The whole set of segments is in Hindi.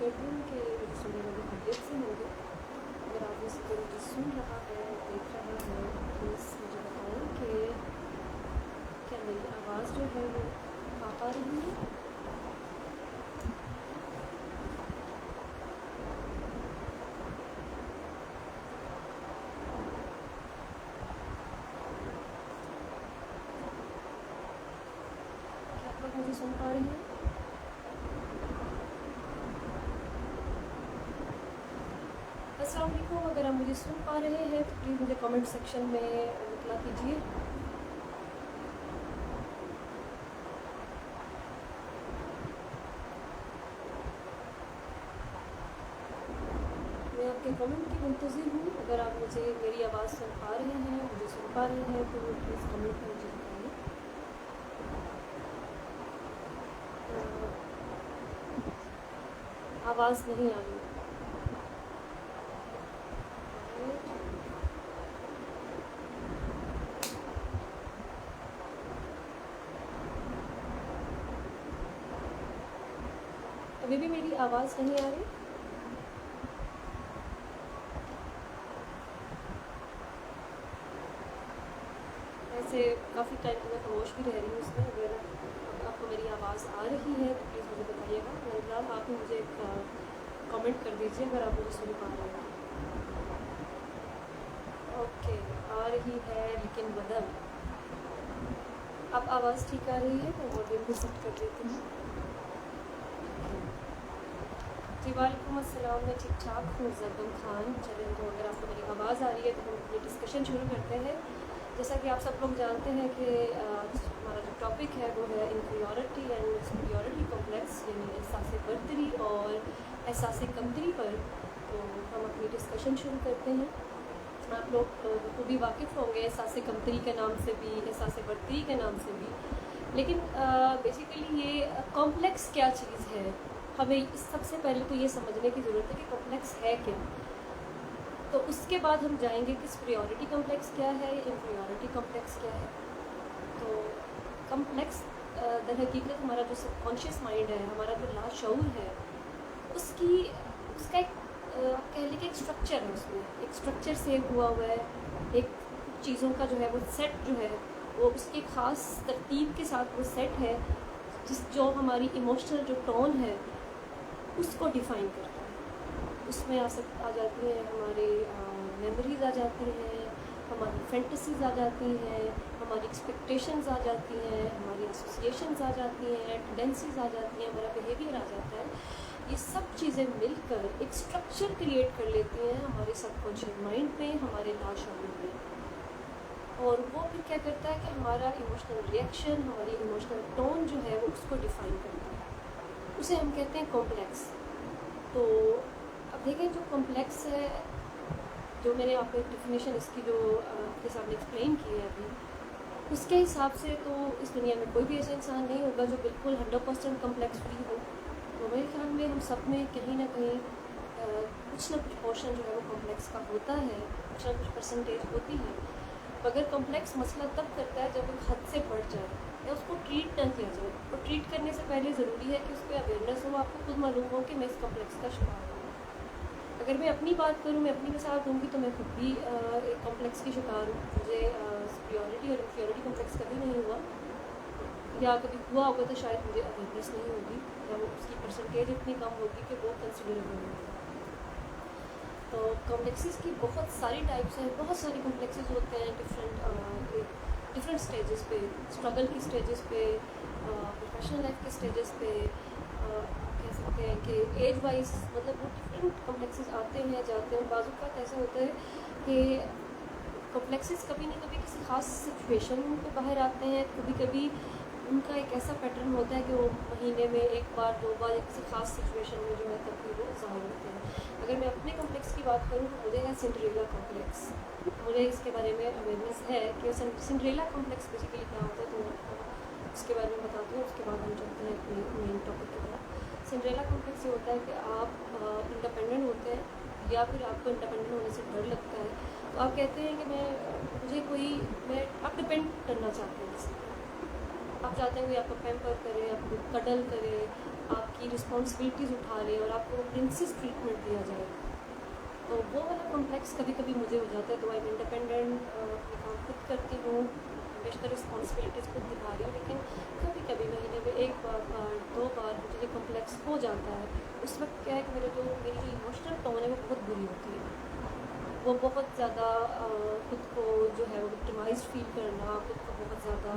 करती हूँ कि मेरे सुनने वाले खैरियत से होंगे। अगर आप में से कोई मुझे सुन रहा है, देख रहा है, प्लीज़ मुझे बताएं कि क्या मेरी आवाज़ जो है वो आ पा रही है। क्या आप लोग मुझे सुन पा रहे हैं? अस्सलाम वालेकुम। अगर आप मुझे सुन पा रहे हैं तो प्लीज़ मुझे कमेंट सेक्शन में इतला कीजिए। मैं आपके कमेंट की मुंतज़िर हूँ। अगर आप मुझे मेरी आवाज़ सुन पा रहे हैं, मुझे सुन पा रहे हैं तो प्लीज़ कमेंट में मुझे बताइए। आवाज़ नहीं आ रही। अभी भी मेरी आवाज़ नहीं आ रही। ऐसे काफ़ी टाइम तो मैं खामोश भी रह रही हूँ इसमें। अगर आपको मेरी आवाज़ आ रही है तो प्लीज़ मुझे बताइएगा, वरना आप मुझे एक कमेंट कर दीजिए अगर आप मुझे सुन पा रहे हैं। ओके, आ रही है लेकिन बदल। अब आवाज़ ठीक आ रही है। मैं ऑडियो को सेट कर देती हूँ। जी वालेकुम अस्सलाम। मैं ठीक ठाक हूँ ज़रदम खान। चलें, तो अगर आपको मेरी आवाज़ आ रही है तो हम ये डिस्कशन शुरू करते हैं। जैसा कि आप सब लोग जानते हैं कि हमारा जो टॉपिक है वो है इंफीरियॉरिटी एंड सुपीरियॉरिटी कॉम्प्लेक्स, यानी एहसास बर्तरी और एहसास कमतरी पर। तो हम अपनी डिस्कशन शुरू करते हैं। आप लोग को भी वाकिफ़ होंगे एहसास कमतरी के नाम से भी, एहसास बर्तरी के नाम से भी। लेकिन बेसिकली ये कॉम्प्लेक्स क्या चीज़ है, हमें सबसे पहले तो ये समझने की ज़रूरत है कि कॉम्प्लेक्स है क्या। तो उसके बाद हम जाएंगे कि सुपीरियॉरिटी कॉम्प्लेक्स क्या है, इंफीरियॉरिटी कॉम्प्लेक्स क्या है। तो कॉम्प्लेक्स दर हकीकत हमारा जो सबकॉन्शियस माइंड है, हमारा जो लाशऊर है, उसका एक आप कह लीजिए कि एक स्ट्रक्चर है। उसमें एक स्ट्रक्चर सेव हुआ है। एक चीज़ों का जो है वो सेट जो है वो उसकी ख़ास तरतीब के साथ वो सेट है, जो हमारी इमोशनल जो टोन है उसको डिफ़ाइन करता है। उसमें आ जाती हैं हमारी मेमोरीज़ आ जाती हैं, हमारी फैंटेसीज़ आ जाती हैं, हमारी एक्सपेक्टेशंस आ जाती हैं, हमारी एसोसिएशंस आ जाती हैं, टेंडेंसीज़ आ जाती हैं, हमारा बिहेवियर आ जाता है। ये सब चीज़ें मिलकर एक स्ट्रक्चर क्रिएट कर लेती हैं हमारे सबकॉन्शियस माइंड में, हमारे लाशऊर में। और वो फिर क्या करता है कि हमारा इमोशनल रिएक्शन, हमारी इमोशनल टोन जो है वो उसको डिफ़ाइन करता है। उसे हम कहते हैं कॉम्प्लेक्स। तो अब देखें, जो कॉम्प्लेक्स है, जो मैंने आपको एक डेफिनेशन इसकी जो आपके सामने एक्सप्लेन की है अभी, उसके हिसाब से तो इस दुनिया में कोई भी ऐसा इंसान नहीं होगा जो बिल्कुल 100% कॉम्प्लेक्स फ्री हो। तो मेरे ख्याल में हम सब में कहीं ना कहीं कुछ ना कुछ पोर्शन जो है वो कॉम्प्लेक्स का होता है, कुछ ना कुछ परसेंटेज होती है। मगर कॉम्प्लेक्स मसला तब करता है जब एक हद से बढ़ जाए या उसको ट्रीट ना किया जाए। और ट्रीट करने से पहले ज़रूरी है कि उस पर अवेयरनेस हो, आपको खुद मालूम हो कि मैं इस कॉम्प्लेक्स का शिकार हूँ। अगर मैं अपनी बात करूँ, मैं अपनी मिसाल दूँगी तो मैं खुद भी एक कॉम्प्लेक्स की शिकार हूँ। मुझे सुपीरियॉरिटी और इंफीरियॉरिटी कॉम्प्लेक्स कभी नहीं हुआ, या कभी हुआ होगा तो शायद मुझे अवेयरनेस नहीं होगी, या वो उसकी परसेंटेज इतनी कम होगी कि वो कंसिडरेबल होगी। तो कॉम्प्लेक्सेस की बहुत सारी टाइप्स हैं, बहुत सारे कॉम्प्लेक्सेस होते हैं डिफरेंट स्टेजेस पे, स्ट्रगल की स्टेजेस पे, प्रोफेशनल लाइफ के स्टेजेस पे। कह सकते हैं कि एज वाइज मतलब वो डिफरेंट कॉम्प्लेक्सेस आते हैं जाते हैं। बाज़ औक़ात ऐसा होता है कि कॉम्प्लेक्सेस कभी ना कभी किसी ख़ास सिचुएशन पे बाहर आते हैं, कभी कभी उनका एक ऐसा पैटर्न होता है कि वो महीने में एक बार दो बार या किसी ख़ास सिचुएशन में जो है तब भी वो ज़ाहिर होते हैं। अगर मैं अपने कॉम्प्लेक्स की बात करूँ तो मुझे है सिंड्रेला कॉम्प्लेक्स। मुझे इसके बारे में अवेयरनेस है कि सिंड्रेला कॉम्प्लेक्स बेसिकली क्या होता है, तो उसके बारे में बताती हूँ। उसके बाद हम चलते हैं अपने मेन टॉपिक की तरफ। सिंड्रेला कॉम्प्लेक्स ये होता है कि आप इंडिपेंडेंट होते हैं, या फिर आपको इंडिपेंडेंट होने से डर लगता है, तो आप कहते हैं कि आप डिपेंड करना चाहते हैं किसी पर। आप चाहते हैं कि आपको पैम्पर करे, आपको कडल करे, आपकी रिस्पॉन्सिबिलिटीज़ उठा ले और आपको प्रिंसेस ट्रीटमेंट दिया जाए। तो वो वाला कॉम्प्लेक्स कभी कभी मुझे हो जाता है। तो आई एम इंडिपेंडेंट, अपने काम खुद करती हूँ, बेशतर रिस्पॉन्सिबिलिटीज़ खुद निभा रही हूँ, लेकिन कभी कभी महीने में एक बार 2 बार मुझे ये कॉम्प्लेक्स हो जाता है। उस वक्त क्या है कि मेरी जो इमोशनल टोन है वो बहुत बुरी होती है। वो बहुत ज़्यादा खुद को जो है वो विक्टिमाइज फील करना, खुद को बहुत ज़्यादा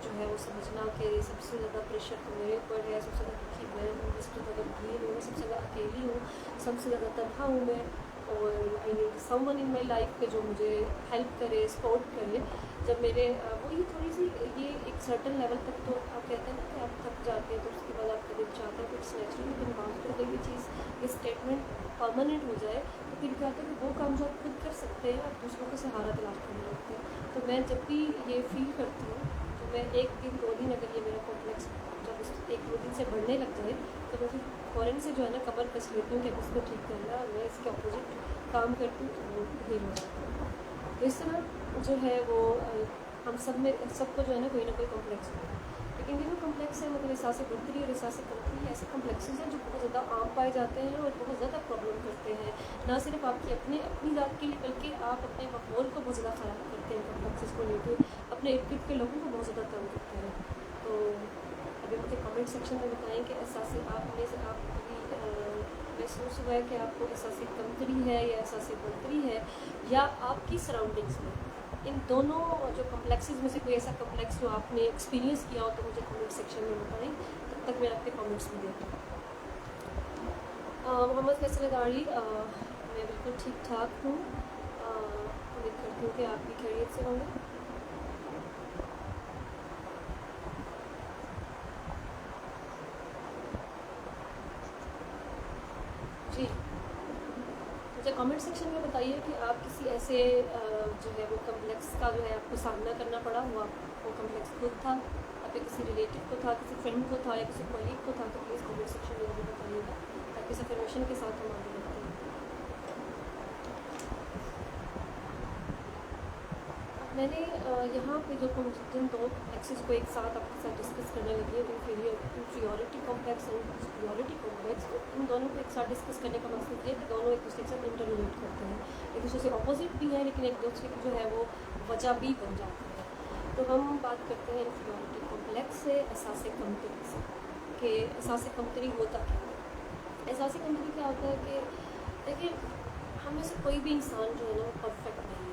जो है वो समझना कि सबसे ज़्यादा प्रेशर तो मेरे ऊपर है, सबसे ज़्यादा दुखी मैं हूँ, सबसे ज़्यादा गंभीर हूँ, सबसे ज़्यादा अकेली हूँ, सबसे ज़्यादा तनहा हूँ मैं, और I need someone in my life पे जो मुझे हेल्प करे, सपोर्ट करे। जब मेरे वही थोड़ी सी ये एक सर्टन लेवल तक तो आप कहते हैं ना कि आप थक जाते हैं तो उसके बाद आपका दिल चाहता है तो इट्स नेचुरल, लेकिन बात तो अगर ये चीज़ ये स्टेटमेंट परमानेंट हो जाए तो फिर क्या होता है कि वो काम जो आप खुद कर सकते हैं आप दूसरों का सहारा तलाश करने लगते हैं। तो मैं जब भी ये फील करती हूँ तो मैं 1 दिन 2 दिन अगर ये मेरा कॉम्प्लेक्स जब इस 1-2 दिन से बढ़ने लग जाए तो मैं फिर फ़ौरन से जो है ना कमर कस लेती हूँ कि अब इसको ठीक करना है, और मैं इसके अपोजिट काम करती हूँ तो वो हील हो जाता है। तो इस तरह जो है वो हम सब में सबको जो है ना कोई कॉम्प्लेक्स होता है, लेकिन ये जो कॉम्प्लेक्स है मतलब एहसास बर्तरी और एहसास कमतरी ऐसे कॉम्प्लेक्सेस हैं जो बहुत ज़्यादा आम पाए जाते हैं और बहुत ज़्यादा प्रॉब्लम करते हैं, ना सिर्फ आपकी अपनी ज़ात के लिए बल्कि आप अपने माहौल को बहुत ज़्यादा ख़राब करते हैं कॉम्प्लेक्सेस को लेकर, अपने इर्द गिर्द के लोगों को बहुत ज़्यादा तंग करते हैं। तो अभी मुझे कमेंट सेक्शन में बताएं कि एहसास आपने से आप कभी महसूस हुआ है कि आपको एहसास कमतरी है या एहसास बर्तरी है, या आपकी सराउंडिंग्स में इन दोनों जो कॉम्प्लेक्सेस में से कोई ऐसा कॉम्प्लेक्स जो आपने एक्सपीरियंस किया हो तो मुझे कमेंट सेक्शन में बताएं। तब तक मैं आपके कमेंट्स में देती हूँ। मोहम्मद फैसल अदारी, मैं बिल्कुल ठीक ठाक हूँ, उम्मीद करती हूँ कि आप भी खैरियत से होंगे। जी मुझे कमेंट सेक्शन में बताइए कि आप किसी ऐसे जो है वो कॉम्प्लेक्स का जो है आपको सामना करना पड़ा हुआ, वो कॉम्प्लेक्स खुद था, आपके किसी रिलेटिव को था, किसी फ्रेंड को था या किसी कॉलीग को था, तो प्लीज़ कमेंट सेक्शन में भी बताइएगा ताकि इस इन्फॉर्मेशन के साथ हम आगे बढ़ते हैं। मैंने यहाँ पे जो जिन 2 कॉम्प्लेक्सेस को एक साथ आपके साथ डिस्कस करने लगी है, inferiority complex and superiority complex, तो इन दोनों को एक साथ डिस्कस करने का मकसद ये है कि दोनों एक दूसरे के साथ इंटर रिलेट करते हैं, एक दूसरे से अपोजिट भी हैं लेकिन एक दूसरे की जो है वो वजह भी बन जाती है। तो हम बात करते हैं इंफीरियरिटी कॉम्प्लेक्स से, एहसास कमतरी से, कि एहसास कमतरी होता क्या है। एहसास कमतरी क्या होता है कि देखिए हम में से कोई भी इंसान जो है ना वो परफेक्ट नहीं है।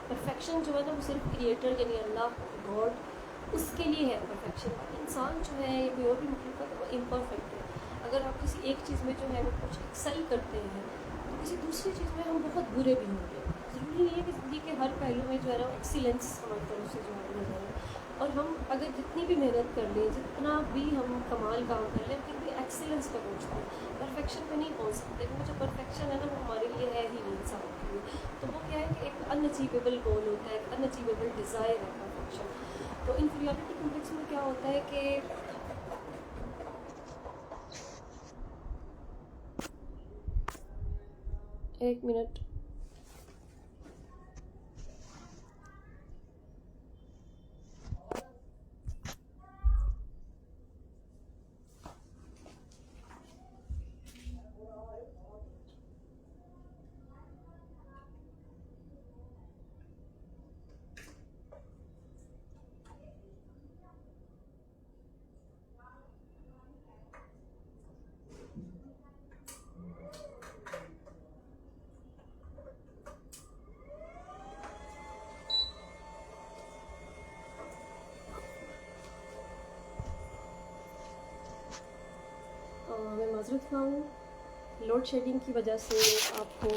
परफेक्शन जो है ना वो सिर्फ क्रिएटर यानी अल्लाह गॉड उसके लिए है परफेक्शन। इंसान जो है या कोई और भी मखलूक है तो वो इम्परफेक्ट है। अगर आप किसी एक चीज़ में जो है वो कुछ एक्सेल करते हैं तो किसी दूसरी चीज़ में हम बहुत बुरे भी होंगे। ज़रूरी नहीं है कि ज़िंदगी के हर पहलू में जो है ना एक्सीलेंस हमारी तरफ से जो है नजर आए, और हम अगर जितनी भी मेहनत कर लें, जितना भी हम कमाल काम कर लें, फिर भी एक्सीलेंस पर पहुँचते हैं, परफेक्शन पे नहीं पहुँच सकते, क्योंकि जो परफेक्शन है ना वो हमारे लिए है ही नहीं इंसान के लिए। तो वो क्या है कि एक अनअचीवेबल गोल होता है, एक अनअचीवेबल डिज़ायर है परफेक्शन। तो इन्फीरियरिटी कॉम्प्लेक्स में क्या होता है कि एक मिनट, मैं माजरत खाऊँ, लोड शेडिंग की वजह से आपको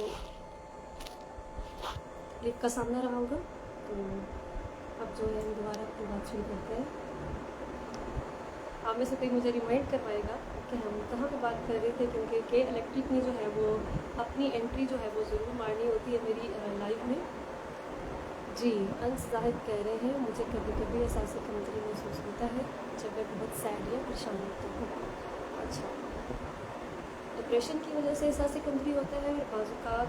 क्लिप का सामना रहा होगा। तो अब जो है हम दोबारा अपनी बात शुरू करते हैं। आप में से कोई मुझे रिमाइंड करवाएगा कि हम कहाँ पे बात कर रहे थे, क्योंकि के इलेक्ट्रिक ने जो है वो अपनी एंट्री जो है वो ज़रूर मारनी होती है मेरी लाइफ में। जी अंस जाहिद कह रहे हैं, मुझे कभी कभी एहसास कमतरी महसूस होता है जब मैं बहुत सैड या परेशान होती हूँ। अच्छा, डिप्रेशन की वजह से एहसास कमतरी होता है, और बाज़ औक़ात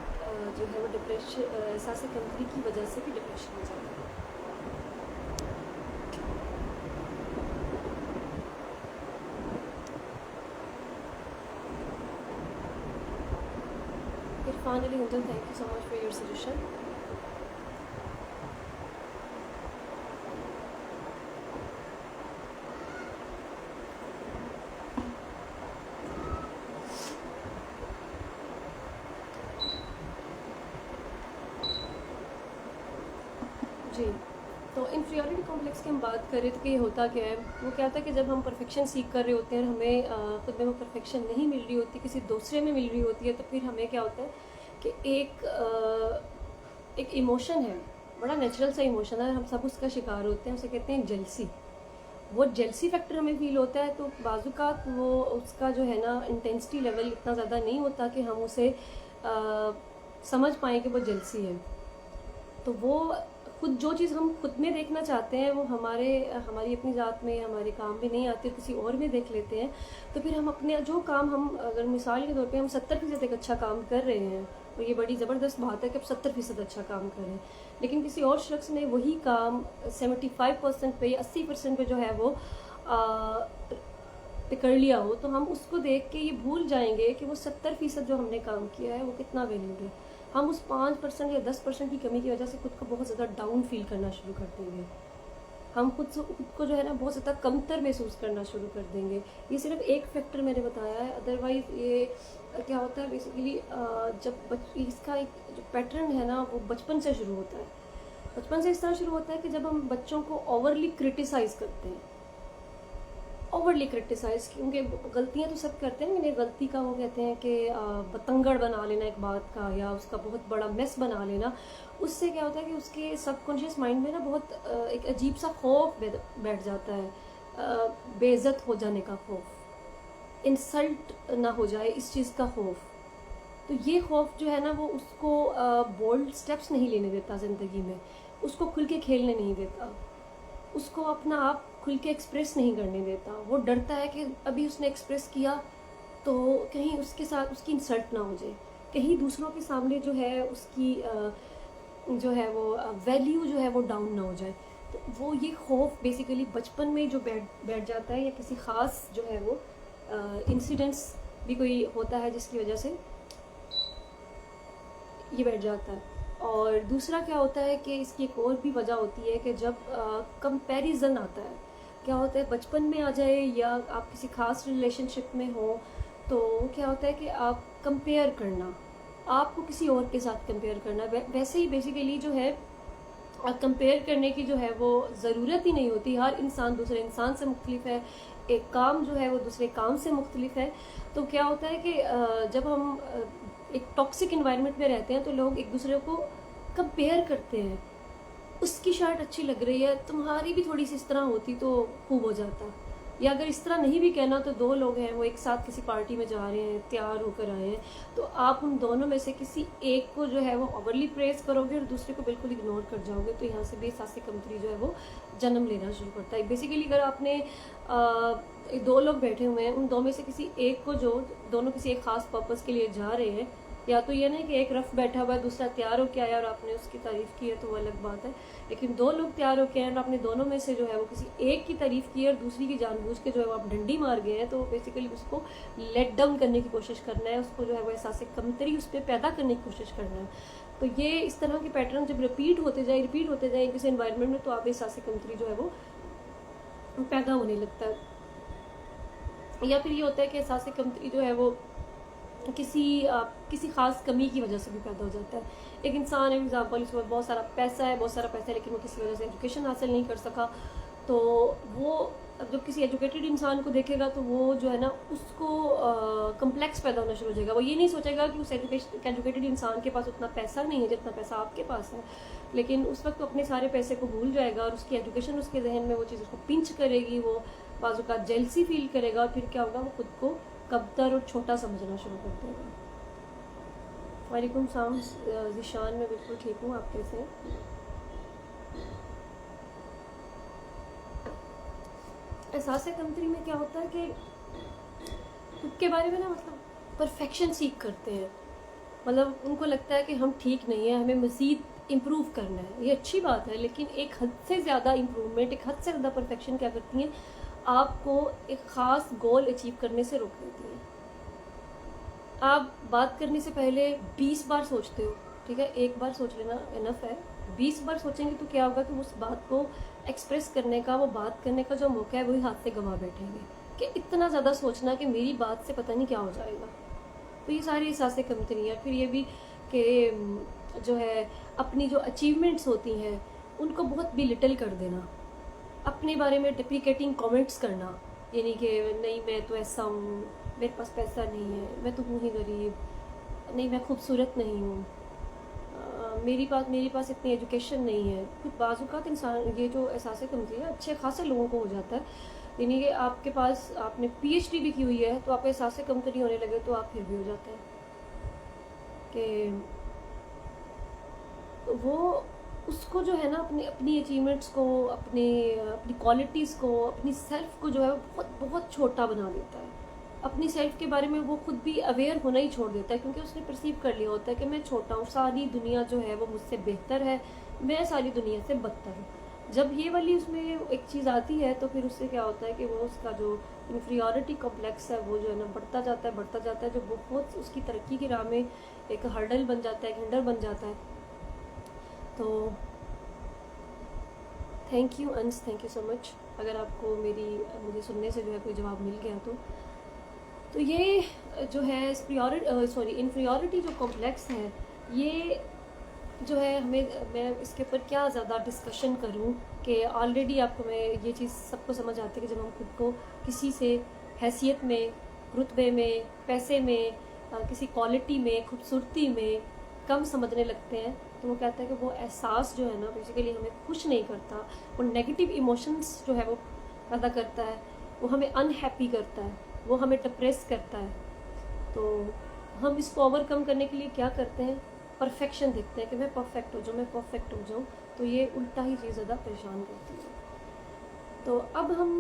जो है वो डिप्रेशन एहसास कमतरी की वजह से भी डिप्रेशन हो जाता है। Irfan Ali Hindal, thank you so much for your suggestion. जी, तो इन्फीरियरिटी कॉम्प्लेक्स की हम बात करें तो ये होता क्या है, वो क्या होता है कि जब हम परफेक्शन सीख कर रहे होते हैं, हमें खुद में वो परफेक्शन नहीं मिल रही होती, किसी दूसरे में मिल रही होती है, तो फिर हमें क्या होता है कि एक इमोशन है, बड़ा नेचुरल सा इमोशन है, हम सब उसका शिकार होते हैं, उसे कहते हैं जेलसी। वो जेलसी फैक्टर हमें फील होता है, तो बाजुकात वो उसका जो है ना इंटेंसिटी लेवल इतना ज़्यादा नहीं होता कि हम उसे समझ पाएँ कि वो जेलसी है। तो वो खुद जो चीज़ हम खुद में देखना चाहते हैं वो हमारी अपनी ज़ात में, हमारे काम में नहीं आती, किसी और में देख लेते हैं, तो फिर हम अपने जो काम हम, अगर मिसाल के तौर पे हम 70% एक अच्छा काम कर रहे हैं, तो ये बड़ी ज़बरदस्त बात है कि आप 70% अच्छा काम करें, लेकिन किसी और शख्स ने वही काम 75% पे या 80% पे जो है वो पकड़ लिया हो, तो हम उसको देख के ये भूल जाएंगे कि वो 70% जो हमने काम किया है वो कितना वैल्यूड है। हम उस 5% या 10% की कमी की वजह से खुद को बहुत ज़्यादा डाउन फील करना शुरू कर देंगे, हम खुद को जो है ना बहुत ज़्यादा कमतर महसूस करना शुरू कर देंगे। ये सिर्फ एक फैक्टर मैंने बताया है, अदरवाइज़ ये क्या होता है बेसिकली, जब इसका एक जो पैटर्न है ना वो बचपन से शुरू होता है। बचपन से इस तरह शुरू होता है कि जब हम बच्चों को ओवरली क्रिटिसाइज़ करते हैं, ओवरली क्रिटिसाइज, क्योंकि गलतियां तो सब करते हैं, लेकिन गलती का वो कहते हैं कि बतंगड़ बना लेना एक बात का, या उसका बहुत बड़ा मेस बना लेना, उससे क्या होता है कि उसके सबकॉन्शियस माइंड में ना बहुत एक अजीब सा खौफ बैठ जाता है, बेइज्जत हो जाने का खौफ, इंसल्ट ना हो जाए इस चीज़ का खौफ। तो ये खौफ जो है ना वो उसको बोल्ड स्टेप्स नहीं लेने देता ज़िंदगी में, उसको खुल के खेलने नहीं देता, उसको अपना आप खुल के एक्सप्रेस नहीं करने देता। वो डरता है कि अभी उसने एक्सप्रेस किया तो कहीं उसके साथ उसकी इंसल्ट ना हो जाए, कहीं दूसरों के सामने जो है उसकी जो है वो वैल्यू जो है वो डाउन ना हो जाए। तो वो ये खौफ बेसिकली बचपन में जो बैठ जाता है, या किसी ख़ास जो है वो इंसिडेंट्स भी कोई होता है जिसकी वजह से ये बैठ जाता है। और दूसरा क्या होता है कि इसकी एक और भी वजह होती है कि जब कंपैरिजन आता है, क्या होता है बचपन में आ जाए या आप किसी खास रिलेशनशिप में हो, तो क्या होता है कि आप कंपेयर करना, आपको किसी और के साथ कंपेयर करना, वैसे ही बेसिकली जो है कंपेयर करने की जो है वो ज़रूरत ही नहीं होती। हर इंसान दूसरे इंसान से मुख्तलिफ है, एक काम जो है वो दूसरे काम से मुख्तलिफ है। तो क्या होता है कि जब हम एक टॉक्सिक इन्वायरमेंट में रहते हैं तो लोग एक दूसरे को कंपेयर करते हैं, उसकी शर्ट अच्छी लग रही है, तुम्हारी भी थोड़ी सी इस तरह होती तो खूब हो जाता। या अगर इस तरह नहीं भी कहना तो दो लोग हैं वो एक साथ किसी पार्टी में जा रहे हैं, तैयार होकर आए हैं, तो आप उन दोनों में से किसी एक को जो है वो ओवरली प्रेस करोगे और दूसरे को बिल्कुल इग्नोर कर जाओगे, तो यहाँ से बेसासी कमतरी जो है वो जन्म लेना शुरू करता है। बेसिकली अगर आपने दो लोग बैठे हुए हैं, उन दो में से किसी एक को, जो दोनों किसी एक खास पर्पज़ के लिए जा रहे हैं, या तो ये नहीं कि एक रफ बैठा हुआ है दूसरा तैयार होकर आया और आपने उसकी तारीफ़ की है तो वो अलग बात है, लेकिन दो लोग तैयार होकर आए और आपने दोनों में से जो है वो किसी एक की तारीफ़ की है और दूसरी की जानबूझ के जो है वो आप डंडी मार गए हैं, तो बेसिकली उसको लेट डाउन करने की कोशिश करना है, उसको जो है वो एहसास कमतरी उस पर पैदा करने की कोशिश करना है। तो ये इस तरह के पैटर्न जब रिपीट होते जाए किसी एनवायरनमेंट में, तो आप एहसास कमतरी जो है वो पैदा होने लगता है। या फिर ये होता है कि एहसास कमतरी जो है वो किसी खास कमी की वजह से भी पैदा हो जाता है। एक इंसान है, एग्जाम्पल, उसके पास बहुत सारा पैसा है लेकिन वो किसी वजह से एजुकेशन हासिल नहीं कर सका, तो वो अब जब किसी एजुकेटेड इंसान को देखेगा तो वो जो है ना उसको कम्प्लेक्स पैदा होना शुरू हो जाएगा। वो ये नहीं सोचेगा कि उस एजुकेटेड इंसान के पास उतना पैसा नहीं है जितना पैसा आपके पास है, लेकिन उस वक्त तो अपने सारे पैसे को भूल जाएगा और उसकी एजुकेशन उसके जहन में वो चीज़ उसको पिंच करेगी, वो बाजू का जेलसी फील करेगा और फिर क्या होगा, वो खुद को कमतर और छोटा समझना शुरू कर देगा। वालेकुम सलाम ज़िशान, मैं बिल्कुल ठीक हूँ, आप कैसे हैं? एहसास कमतरी में क्या होता है कि खुद के बारे में ना मतलब परफेक्शन सीख करते हैं, मतलब उनको लगता है कि हम ठीक नहीं है, हमें मज़ीद इम्प्रूव करना है। ये अच्छी बात है, लेकिन एक हद से ज़्यादा इम्प्रूवमेंट, एक हद से ज़्यादा परफेक्शन क्या करती हैं, आपको एक ख़ास गोल अचीव करने से रोक देती है। आप बात करने से पहले 20 बार सोचते हो, ठीक है, एक बार सोच लेना इनफ है। 20 बार सोचेंगे तो क्या होगा कि उस बात को एक्सप्रेस करने का, वो बात करने का जो मौका है वही हाथ से गंवा बैठेंगे कि इतना ज़्यादा सोचना कि मेरी बात से पता नहीं क्या हो जाएगा। तो ये सारी एहसास कमतरी है। फिर ये भी कि जो है अपनी जो अचीवमेंट्स होती हैं उनको बहुत बिलिटल कर देना, अपने बारे में डिप्रिकेटिंग कमेंट्स करना, यानी कि नहीं मैं तो ऐसा हूँ, मेरे पास पैसा नहीं है, मैं तो हूँ ही गरीब, नहीं मैं खूबसूरत नहीं हूँ, मेरे पास इतनी एजुकेशन नहीं है। फिर बाज़ात इंसान ये जो एहसास कमज़ोरी है अच्छे खासे लोगों को हो जाता है, यानी कि आपके पास आपने PhD भी की हुई है तो आपको एहसास कमतरी होने लगे तो आप फिर भी हो जाते हैं कि वो उसको जो है ना अपनी अचीवमेंट्स को, अपनी क्वालिटीज़ को, अपनी सेल्फ को जो है बहुत बहुत छोटा बना देता है। अपनी सेल्फ के बारे में वो खुद भी अवेयर होना ही छोड़ देता है, क्योंकि उसने परसीव कर लिया होता है कि मैं छोटा हूँ, सारी दुनिया जो है वो मुझसे बेहतर है, मैं सारी दुनिया से बदतर हूँ। जब ये वाली उसमें एक चीज़ आती है तो फिर उससे क्या होता है कि वो उसका जो इन्फीरियॉरिटी कॉम्प्लेक्स है वो जो है ना बढ़ता जाता है, जो बहुत उसकी तरक्की की राह में एक हर्डल बन जाता है, एक हिंडर बन जाता है। तो थैंक यू अंश, थैंक यू सो मच। अगर आपको मुझे सुनने से जो है कोई जवाब मिल गया तो ये जो है इन्फीरियॉरिटी जो कॉम्प्लेक्स है, ये जो है मैं इसके ऊपर क्या ज़्यादा डिस्कशन करूं कि ऑलरेडी आपको मैं ये चीज़ सबको समझ आती है कि जब हम खुद को किसी से हैसियत में, रुतबे में, पैसे में, किसी क्वालिटी में, खूबसूरती में कम समझने लगते हैं तो वो कहता है कि वो एहसास जो है ना बेसिकली हमें खुश नहीं करता, वो नेगेटिव इमोशंस जो है वो पैदा करता है, वो हमें अनहैप्पी करता है, वो हमें डिप्रेस करता है। तो हम इसको ओवरकम करने के लिए क्या करते हैं, परफेक्शन देखते हैं कि मैं परफेक्ट हो जाऊँ, तो ये उल्टा ही चीज़ ज़्यादा परेशान करती है। तो अब हम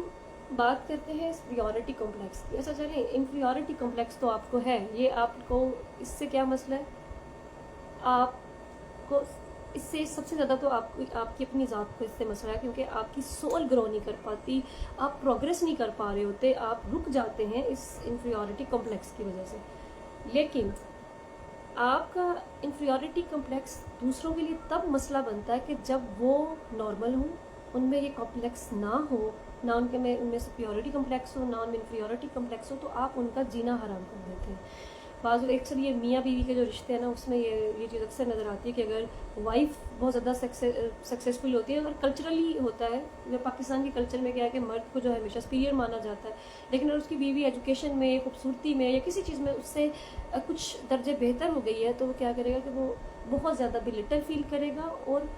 बात करते हैं इन्फीरियॉरिटी कॉम्प्लेक्स की। अच्छा चलिए, इन्फीरियॉरिटी कॉम्प्लेक्स तो आपको है, ये आपको इससे क्या मसला है, आपको इससे सबसे ज़्यादा तो आपकी अपनी ज़ात को इससे मसला है, क्योंकि आपकी सोल ग्रो नहीं कर पाती, आप प्रोग्रेस नहीं कर पा रहे होते, आप रुक जाते हैं इस इन्फीरियॉरिटी कॉम्प्लेक्स की वजह से। लेकिन आपका इन्फीरियॉरिटी कॉम्प्लेक्स दूसरों के लिए तब मसला बनता है कि जब वो नॉर्मल हो, उनमें ये कॉम्प्लेक्स ना हो, ना उनमें सुपीरियरिटी कॉम्प्लेक्स हो, ना उनमें इन्फीरियॉरिटी कॉम्प्लेक्स हो, तो आप उनका जीना हराम कर देते हैं। बाज़ अक्सर ये मियाँ बीवी के जो रिश्ते हैं ना उसमें ये चीज़ अक्सर नज़र आती है कि अगर वाइफ बहुत ज़्यादा सक्सेसफुल होती है, अगर कल्चरली होता है, जो पाकिस्तान के कल्चर में क्या है कि मर्द को जो है हमेशा सुपीरियर माना जाता है, लेकिन अगर उसकी बीवी एजुकेशन में, खूबसूरती में या किसी चीज़ में उससे कुछ दर्जे बेहतर हो गई है तो वो क्या करेगा कि वो बहुत ज़्यादा बिलिटल फील करेगा और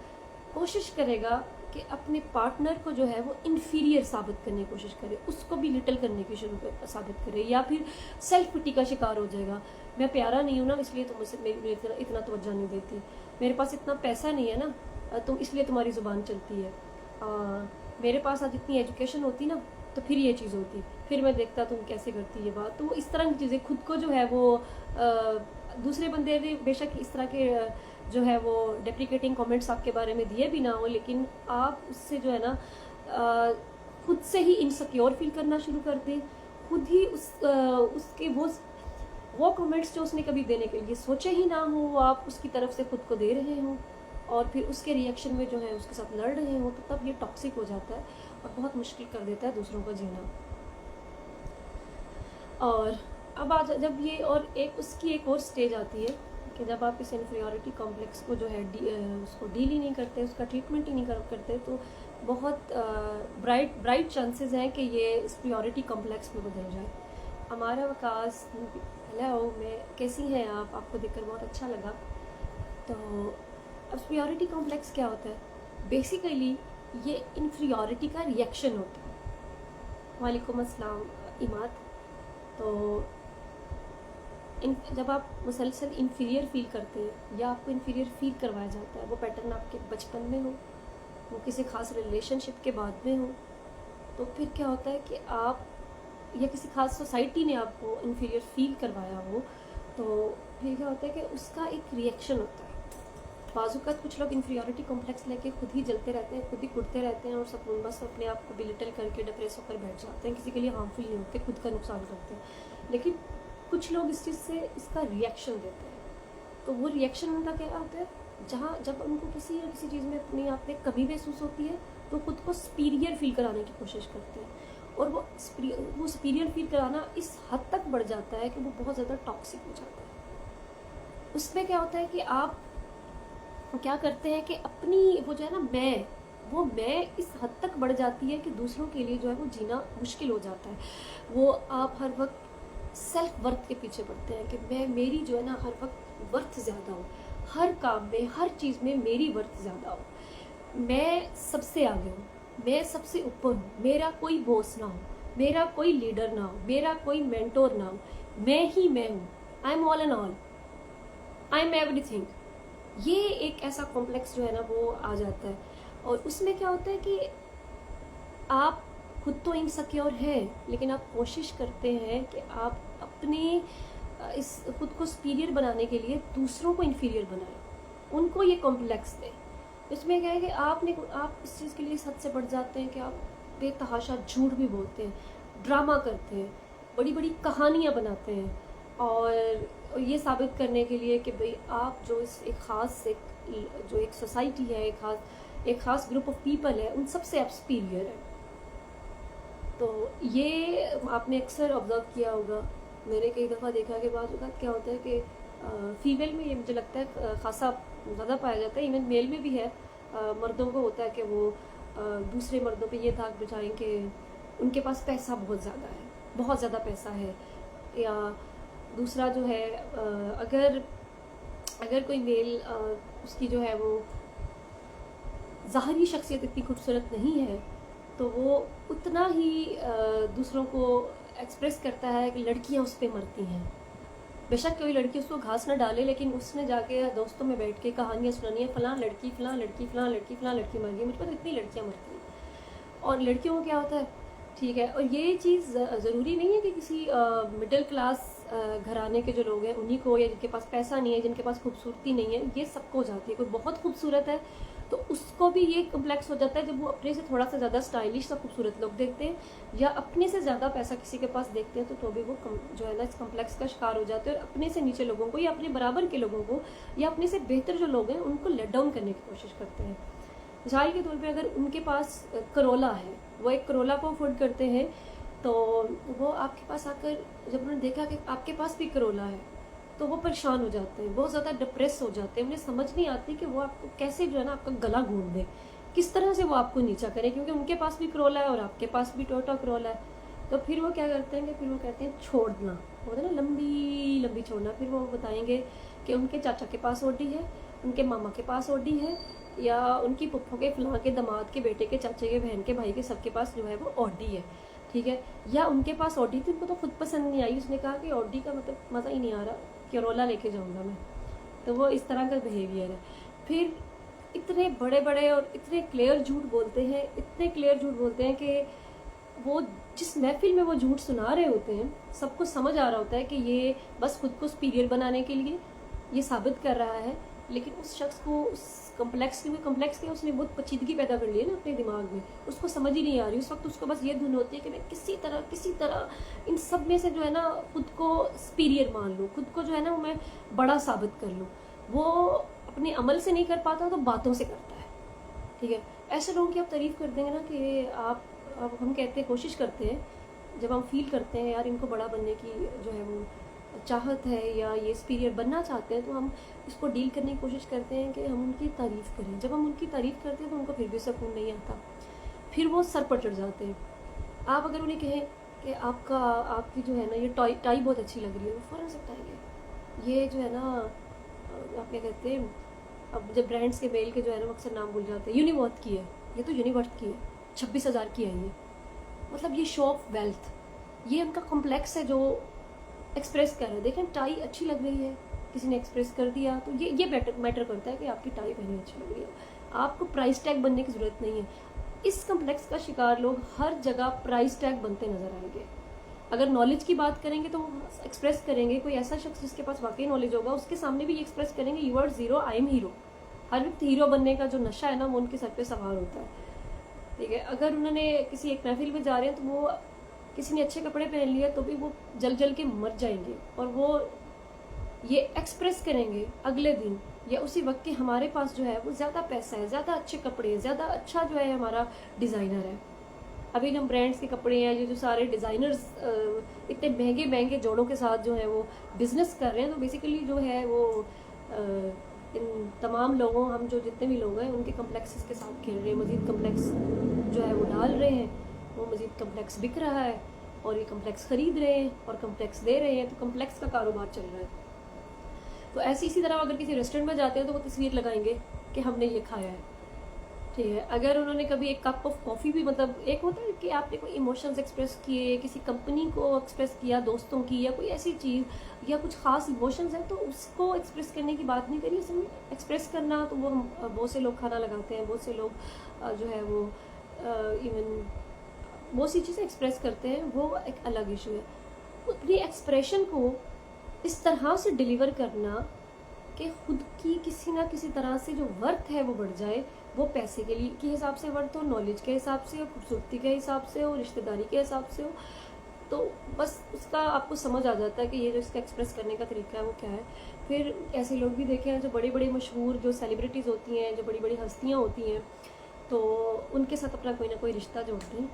कोशिश करेगा कि अपने पार्टनर को जो है वो इन्फीरियर साबित करने की कोशिश करे, उसको भी लिटल करने की साबित करे, या फिर सेल्फ पिटी का शिकार हो जाएगा। मैं प्यारा नहीं हूँ ना इसलिए तुम मुझसे मेरी इतना तवज्जो नहीं देती, मेरे पास इतना पैसा नहीं है ना तो इसलिए तुम्हारी ज़ुबान चलती है, मेरे पास आज इतनी एजुकेशन होती ना तो फिर ये चीज़ होती, फिर मैं देखता तुम कैसे करती ये बात। तो इस तरह की चीज़ें खुद को जो है वो दूसरे बंदे ने बेशक इस तरह के जो है वो डेप्रिकेटिंग कमेंट्स आपके बारे में दिए भी ना हो, लेकिन आप उससे जो है ना खुद से ही इनसिक्योर फील करना शुरू कर दें, खुद ही उसके वो कमेंट्स जो उसने कभी देने के लिए सोचे ही ना हो, आप उसकी तरफ से खुद को दे रहे हो और फिर उसके रिएक्शन में जो है उसके साथ लड़ रहे हो, तो तब ये टॉक्सिक हो जाता है और बहुत मुश्किल कर देता है दूसरों का जीना। और अब जब ये और उसकी एक और स्टेज आती है कि जब आप इस इन्फीरियॉरिटी कॉम्प्लेक्स को जो है उसको डील ही नहीं करते, उसका ट्रीटमेंट ही नहीं करते, तो बहुत ब्राइट चांसेस हैं कि ये सुपीरियरिटी कॉम्प्लेक्स में बदल जाए। हमारा वकास, हेलो, मैं कैसी हैं आप, आपको देखकर बहुत अच्छा लगा। तो अब सुपीरियरिटी कॉम्प्लेक्स क्या होता है, बेसिकली ये इन्फीरियॉरिटी का रिएक्शन होता है। वालेकुम अस्सलाम इमाद। तो जब आप मुसलसल इन्फीरियर फील करते हैं या आपको इन्फीरियर फील करवाया जाता है, वो पैटर्न आपके बचपन में हो, वो किसी ख़ास रिलेशनशिप के बाद में हो, तो फिर क्या होता है कि आप या किसी ख़ास सोसाइटी ने आपको इन्फीरियर फील करवाया हो, तो फिर क्या होता है कि उसका एक रिएक्शन होता है। बाज़ात कुछ लोग इन्फीरियरिटी कॉम्प्लेक्स लेके खुद ही जलते रहते हैं, खुद ही कुटते रहते हैं और सब बस अपने आप को बिलिटल करके डिप्रेस होकर बैठ जाते हैं, किसी के लिए हार्मफुल नहीं होते, खुद का नुकसान करते हैं। लेकिन कुछ लोग इस चीज़ से इसका रिएक्शन देते हैं, तो वो रिएक्शन उनका क्या होता है, जहाँ जब उनको किसी न किसी चीज़ में अपने आप में कमी महसूस होती है तो खुद को सुपीरियर फील कराने की कोशिश करते हैं, और वो सुपीरियर फील कराना इस हद तक बढ़ जाता है कि वो बहुत ज़्यादा टॉक्सिक हो जाता है। उसमें क्या होता है कि आप क्या करते हैं कि अपनी वो जो है ना मैं इस हद तक बढ़ जाती है कि दूसरों के लिए जो है वो जीना मुश्किल हो जाता है। वो आप हर वक्त सेल्फ वर्थ के पीछे पड़ते हैं कि मेरी जो है ना हर वक्त वर्थ ज़्यादा हो, हर काम में हर चीज़ में मेरी वर्थ ज़्यादा हो, मैं सबसे आगे हूँ, मैं सबसे ऊपर हूँ, मेरा कोई बॉस ना हो, मेरा कोई लीडर ना हो, मेरा कोई मेंटोर ना हो, मैं ही मैं हूँ, I am all and all, I am everything. ये एक ऐसा कॉम्प्लेक्स जो है ना वो आ जाता है, और उसमें क्या होता है कि आप खुद तो इनसिक्योर हैं, लेकिन आप कोशिश करते हैं कि आप अपने इस खुद को सुपीरियर बनाने के लिए दूसरों को इन्फीरियर बनाएं, उनको ये कॉम्प्लेक्स दें। इसमें क्या है कि आप इस चीज़ के लिए हद से बढ़ जाते हैं कि आप बेतहाशा झूठ भी बोलते हैं, ड्रामा करते हैं, बड़ी बड़ी कहानियाँ बनाते हैं, और ये साबित करने के लिए कि भाई आप जो एक सोसाइटी है, एक ख़ास ग्रुप ऑफ पीपल है, उन सबसे आप सुपीरियर हैं। तो ये आपने अक्सर ऑब्जर्व किया होगा, मैंने कई दफ़ा देखा कि बाद क्या होता है कि फीमेल में ये मुझे लगता है खासा ज़्यादा पाया जाता है, इवन मेल में भी है। मर्दों को होता है कि वो दूसरे मर्दों पे ये दाग बिछाएं कि उनके पास पैसा बहुत ज़्यादा है, बहुत ज़्यादा पैसा है, या दूसरा जो है अगर कोई मेल उसकी जो है वो ज़ाहरी शख्सियत इतनी खूबसूरत नहीं है तो वो उतना ही दूसरों को एक्सप्रेस करता है कि लड़कियां उस पर मरती हैं। बेशक कोई लड़की उसको घास ना डाले, लेकिन उसने जाके दोस्तों में बैठ के कहानियाँ सुनानी है, फलां लड़की मर गई, मुझ पर इतनी लड़कियाँ मरती हैं। और लड़कियों को क्या होता है, ठीक है, और ये चीज़ ज़रूरी नहीं है कि किसी मिडिल क्लास घराने के जो लोग हैं उन्हीं को, या जिनके पास पैसा नहीं है, जिनके पास खूबसूरती नहीं है, ये सबको हो जाती है। कोई बहुत खूबसूरत है तो उसको भी ये कम्प्लेक्स हो जाता है जब वो अपने से थोड़ा सा ज़्यादा स्टाइलिश सा खूबसूरत लोग देखते हैं, या अपने से ज़्यादा पैसा किसी के पास देखते हैं, तो भी वो जो है ना इस कम्प्लेक्स का शिकार हो जाते हैं, और अपने से नीचे लोगों को या अपने बराबर के लोगों को या अपने से बेहतर जो लोग हैं उनको लेट डाउन करने की कोशिश करते हैं। मिसाल के तौर पे अगर उनके पास करोला है, वो एक करोला को अफोर्ड करते हैं, तो वो आपके पास आकर जब उन्होंने देखा कि आपके पास भी करोला है तो वो परेशान हो जाते हैं, बहुत ज़्यादा डिप्रेस हो जाते हैं। उन्हें समझ नहीं आती कि वो आपको कैसे जो है ना आपका गला घूम दे, किस तरह से वो आपको नीचा करे, क्योंकि उनके पास भी करोला है और आपके पास भी टोटा करोला है। तो फिर वो क्या करते हैं कि फिर वो कहते हैं छोड़ना, होता है ना लंबी लंबी छोड़ना। फिर वो बताएंगे कि उनके चाचा के पास ओडी है, उनके मामा के पास ओडी है, या उनकी पुप्पो के फलां के दामाद के बेटे के चाचे के बहन के भाई के सबके पास जो है वो ऑडी है, ठीक है। या उनके पास ऑडी थी, उनको तो खुद पसंद नहीं आई, उसने कहा कि ऑडी का मतलब मज़ा ही नहीं आ रहा, करोला लेके जाऊंगा मैं। तो वो इस तरह का बिहेवियर है। फिर इतने बड़े बड़े और इतने क्लियर झूठ बोलते हैं, इतने क्लियर झूठ बोलते हैं कि वो जिस महफिल में वो झूठ सुना रहे होते हैं सबको समझ आ रहा होता है कि ये बस खुद को सुपीरियर बनाने के लिए ये साबित कर रहा है, लेकिन उस शख्स को उस कम्प्लेक्स के उसने बहुत पेचीदगी पैदा कर ली है ना अपने दिमाग में, उसको समझ ही नहीं आ रही। उस वक्त उसको बस ये धुन होती है कि मैं किसी तरह इन सब में से जो है ना खुद को सुपीरियर मान लूँ, खुद को जो है ना मैं बड़ा साबित कर लूँ। वो अपने अमल से नहीं कर पाता तो बातों से करता है, ठीक है। ऐसे लोगों की आप तारीफ़ कर देंगे ना कि आप हम कहते हैं, कोशिश करते हैं, जब हम फील करते हैं यार इनको बड़ा बनने की जो है वो चाहत है या ये सुपीरियर बनना चाहते हैं, तो हम इसको डील करने की कोशिश करते हैं कि हम उनकी तारीफ़ करें। जब हम उनकी तारीफ़ करते हैं तो उनको फिर भी सुकून नहीं आता, फिर वो सर पर चढ़ जाते हैं। आप अगर उन्हें कहें कि आपकी जो है ना ये टाई बहुत अच्छी लग रही है, वो फ़ौरन से बताएंगे। ये जो है ना आप क्या कहते हैं, अब जब ब्रांड्स के मेल के जो है ना अक्सर नाम भूल जाते हैं, यूनिवर्थ की है, ये तो यूनिवर्थ की है, 26,000 की है ये, मतलब ये शो ऑफ वेल्थ, ये उनका कॉम्प्लेक्स है जो एक्सप्रेस कर रहे हैं। देखें टाई अच्छी लग रही है, किसी ने एक्सप्रेस कर दिया, तो ये मैटर करता है कि आपकी टाई पहनी अच्छी लग रही है। आपको प्राइस टैग बनने की ज़रूरत नहीं है। इस कम्प्लेक्स का शिकार लोग हर जगह प्राइस टैग बनते नजर आएंगे। अगर नॉलेज की बात करेंगे तो एक्सप्रेस करेंगे, कोई ऐसा शख्स जिसके पास वाकई नॉलेज होगा उसके सामने भी ये एक्सप्रेस करेंगे, you are zero, I am hero. हर वक्त हीरो बनने का जो नशा है ना वो उनके सर पे सवार होता है, ठीक है। अगर उन्होंने किसी एक महफिल में जा रहे हैं तो वो किसी ने अच्छे कपड़े पहन लिए तो भी वो जल जल के मर जाएंगे, और वो ये एक्सप्रेस करेंगे अगले दिन या उसी वक्त कि हमारे पास जो है वो ज़्यादा पैसा है, ज़्यादा अच्छे कपड़े हैं, ज़्यादा अच्छा जो है हमारा डिज़ाइनर है। अभी हम ब्रांड्स के कपड़े हैं, ये जो सारे डिज़ाइनर्स इतने महंगे महंगे जोड़ों के साथ जो है वो बिज़नेस कर रहे हैं, तो बेसिकली जो है वो इन तमाम लोगों, हम जो जितने भी लोग हैं उनके कम्प्लेक्सेस के साथ खेल रहे हैं। मज़ीद कम्प्लेक्स जो है वो डाल रहे हैं, वो मज़ीद कम्प्लेक्स बिक रहा है और ये कम्प्लेक्स ख़रीद रहे हैं और कम्प्लेक्स दे रहे हैं, तो कम्प्लेक्स का कारोबार चल रहा है। तो ऐसी इसी तरह अगर किसी रेस्टोरेंट में जाते हैं तो वो तस्वीर लगाएंगे कि हमने ये खाया है, ठीक है। अगर उन्होंने कभी एक कप ऑफ कॉफ़ी भी, मतलब एक होता है कि आपने कोई इमोशंस एक्सप्रेस किए, किसी कंपनी को एक्सप्रेस किया, दोस्तों की, या कोई ऐसी चीज़ या कुछ खास इमोशंस हैं, तो उसको एक्सप्रेस करने की बात नहीं करी इसमें। एक्सप्रेस करना तो वो हम बहुत से लोग खाना लगाते हैं, बहुत से लोग जो है वो इवन बहुत सी चीज़ें एक्सप्रेस करते हैं, वो एक अलग इशू है। अपनी एक्सप्रेशन को इस तरह से डिलीवर करना कि खुद की किसी ना किसी तरह से जो वर्थ है वो बढ़ जाए, वो पैसे के लिए के हिसाब से वर्थ हो, नॉलेज के हिसाब से हो, खूबसूरती के हिसाब से हो, रिश्तेदारी के हिसाब से हो, तो बस उसका आपको समझ आ जाता है कि ये जो इसका एक्सप्रेस करने का तरीका है वो क्या है। फिर ऐसे लोग भी देखे हैं जो बड़े बड़े मशहूर जो सेलिब्रिटीज़ होती हैं, जो बड़ी बड़ी हस्तियाँ होती हैं, तो उनके साथ अपना कोई ना कोई रिश्ता जोड़ते हैं।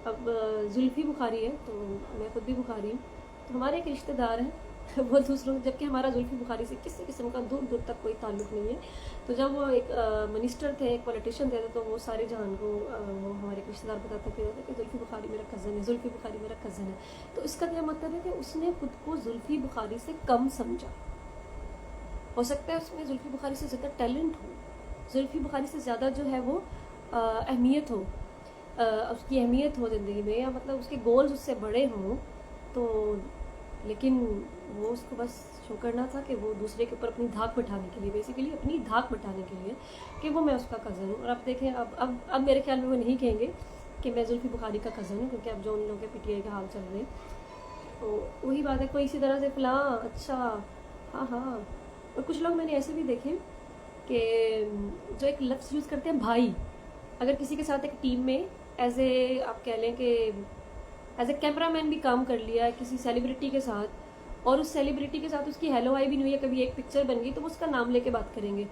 अब जुल्फ़ी बुखारी है, तो मैं खुद भी बुखारी हूँ, तो हमारे एक रिश्तेदार हैं वो दूसरों, जबकि हमारा जुल्फ़ी बुखारी से किसी किस्म का दूर दूर तक कोई ताल्लुक़ नहीं है। तो जब वो एक मिनिस्टर थे, एक पॉलिटिशियन थे, तो वो सारे जहान को वो हमारे रिश्तेदार बताते थे कि जुल्फ़ी बुखारी मेरा कज़न है, जुल्फ़ी बुखारी मेरा कज़न है। तो इसका क्या मतलब है कि उसने खुद को जुल्फ़ी बुखारी से कम समझा। हो सकता है उसमें जुल्फ़ी बुखारी से ज़्यादा टैलेंट हो, जुल्फ़ी बुखारी से ज़्यादा जो है वो अहमियत हो, उसकी अहमियत हो ज़िंदगी में, या मतलब उसके गोल्स उससे बड़े हों, तो लेकिन वो उसको बस शो करना था कि वो दूसरे के ऊपर अपनी धाक बिठाने के लिए, बेसिकली अपनी धाक बिठाने के लिए कि वो मैं उसका कज़न हूँ। और अब देखें, अब मेरे ख्याल में वो नहीं कहेंगे कि मैं जुल्फ़ी बुखारी का कज़न हूँ, क्योंकि अब जो उन लोगों के पीटीआई का हाल चल रहे हैं, तो वही बात है, कोई इसी तरह से फ़लाँ अच्छा हाँ हाँ। और कुछ लोग मैंने ऐसे भी देखे कि जो एक लफ्ज़ यूज़ करते हैं भाई, अगर किसी के साथ एक टीम में एज ए आप कह लें कि एज ए कैमरामैन भी काम कर लिया है किसी सेलिब्रिटी के साथ, और उस सेलिब्रिटी के साथ उसकी हेलो हाय भी नहीं हुई है, कभी एक पिक्चर बन गई, तो वो उसका नाम लेके बात करेंगे,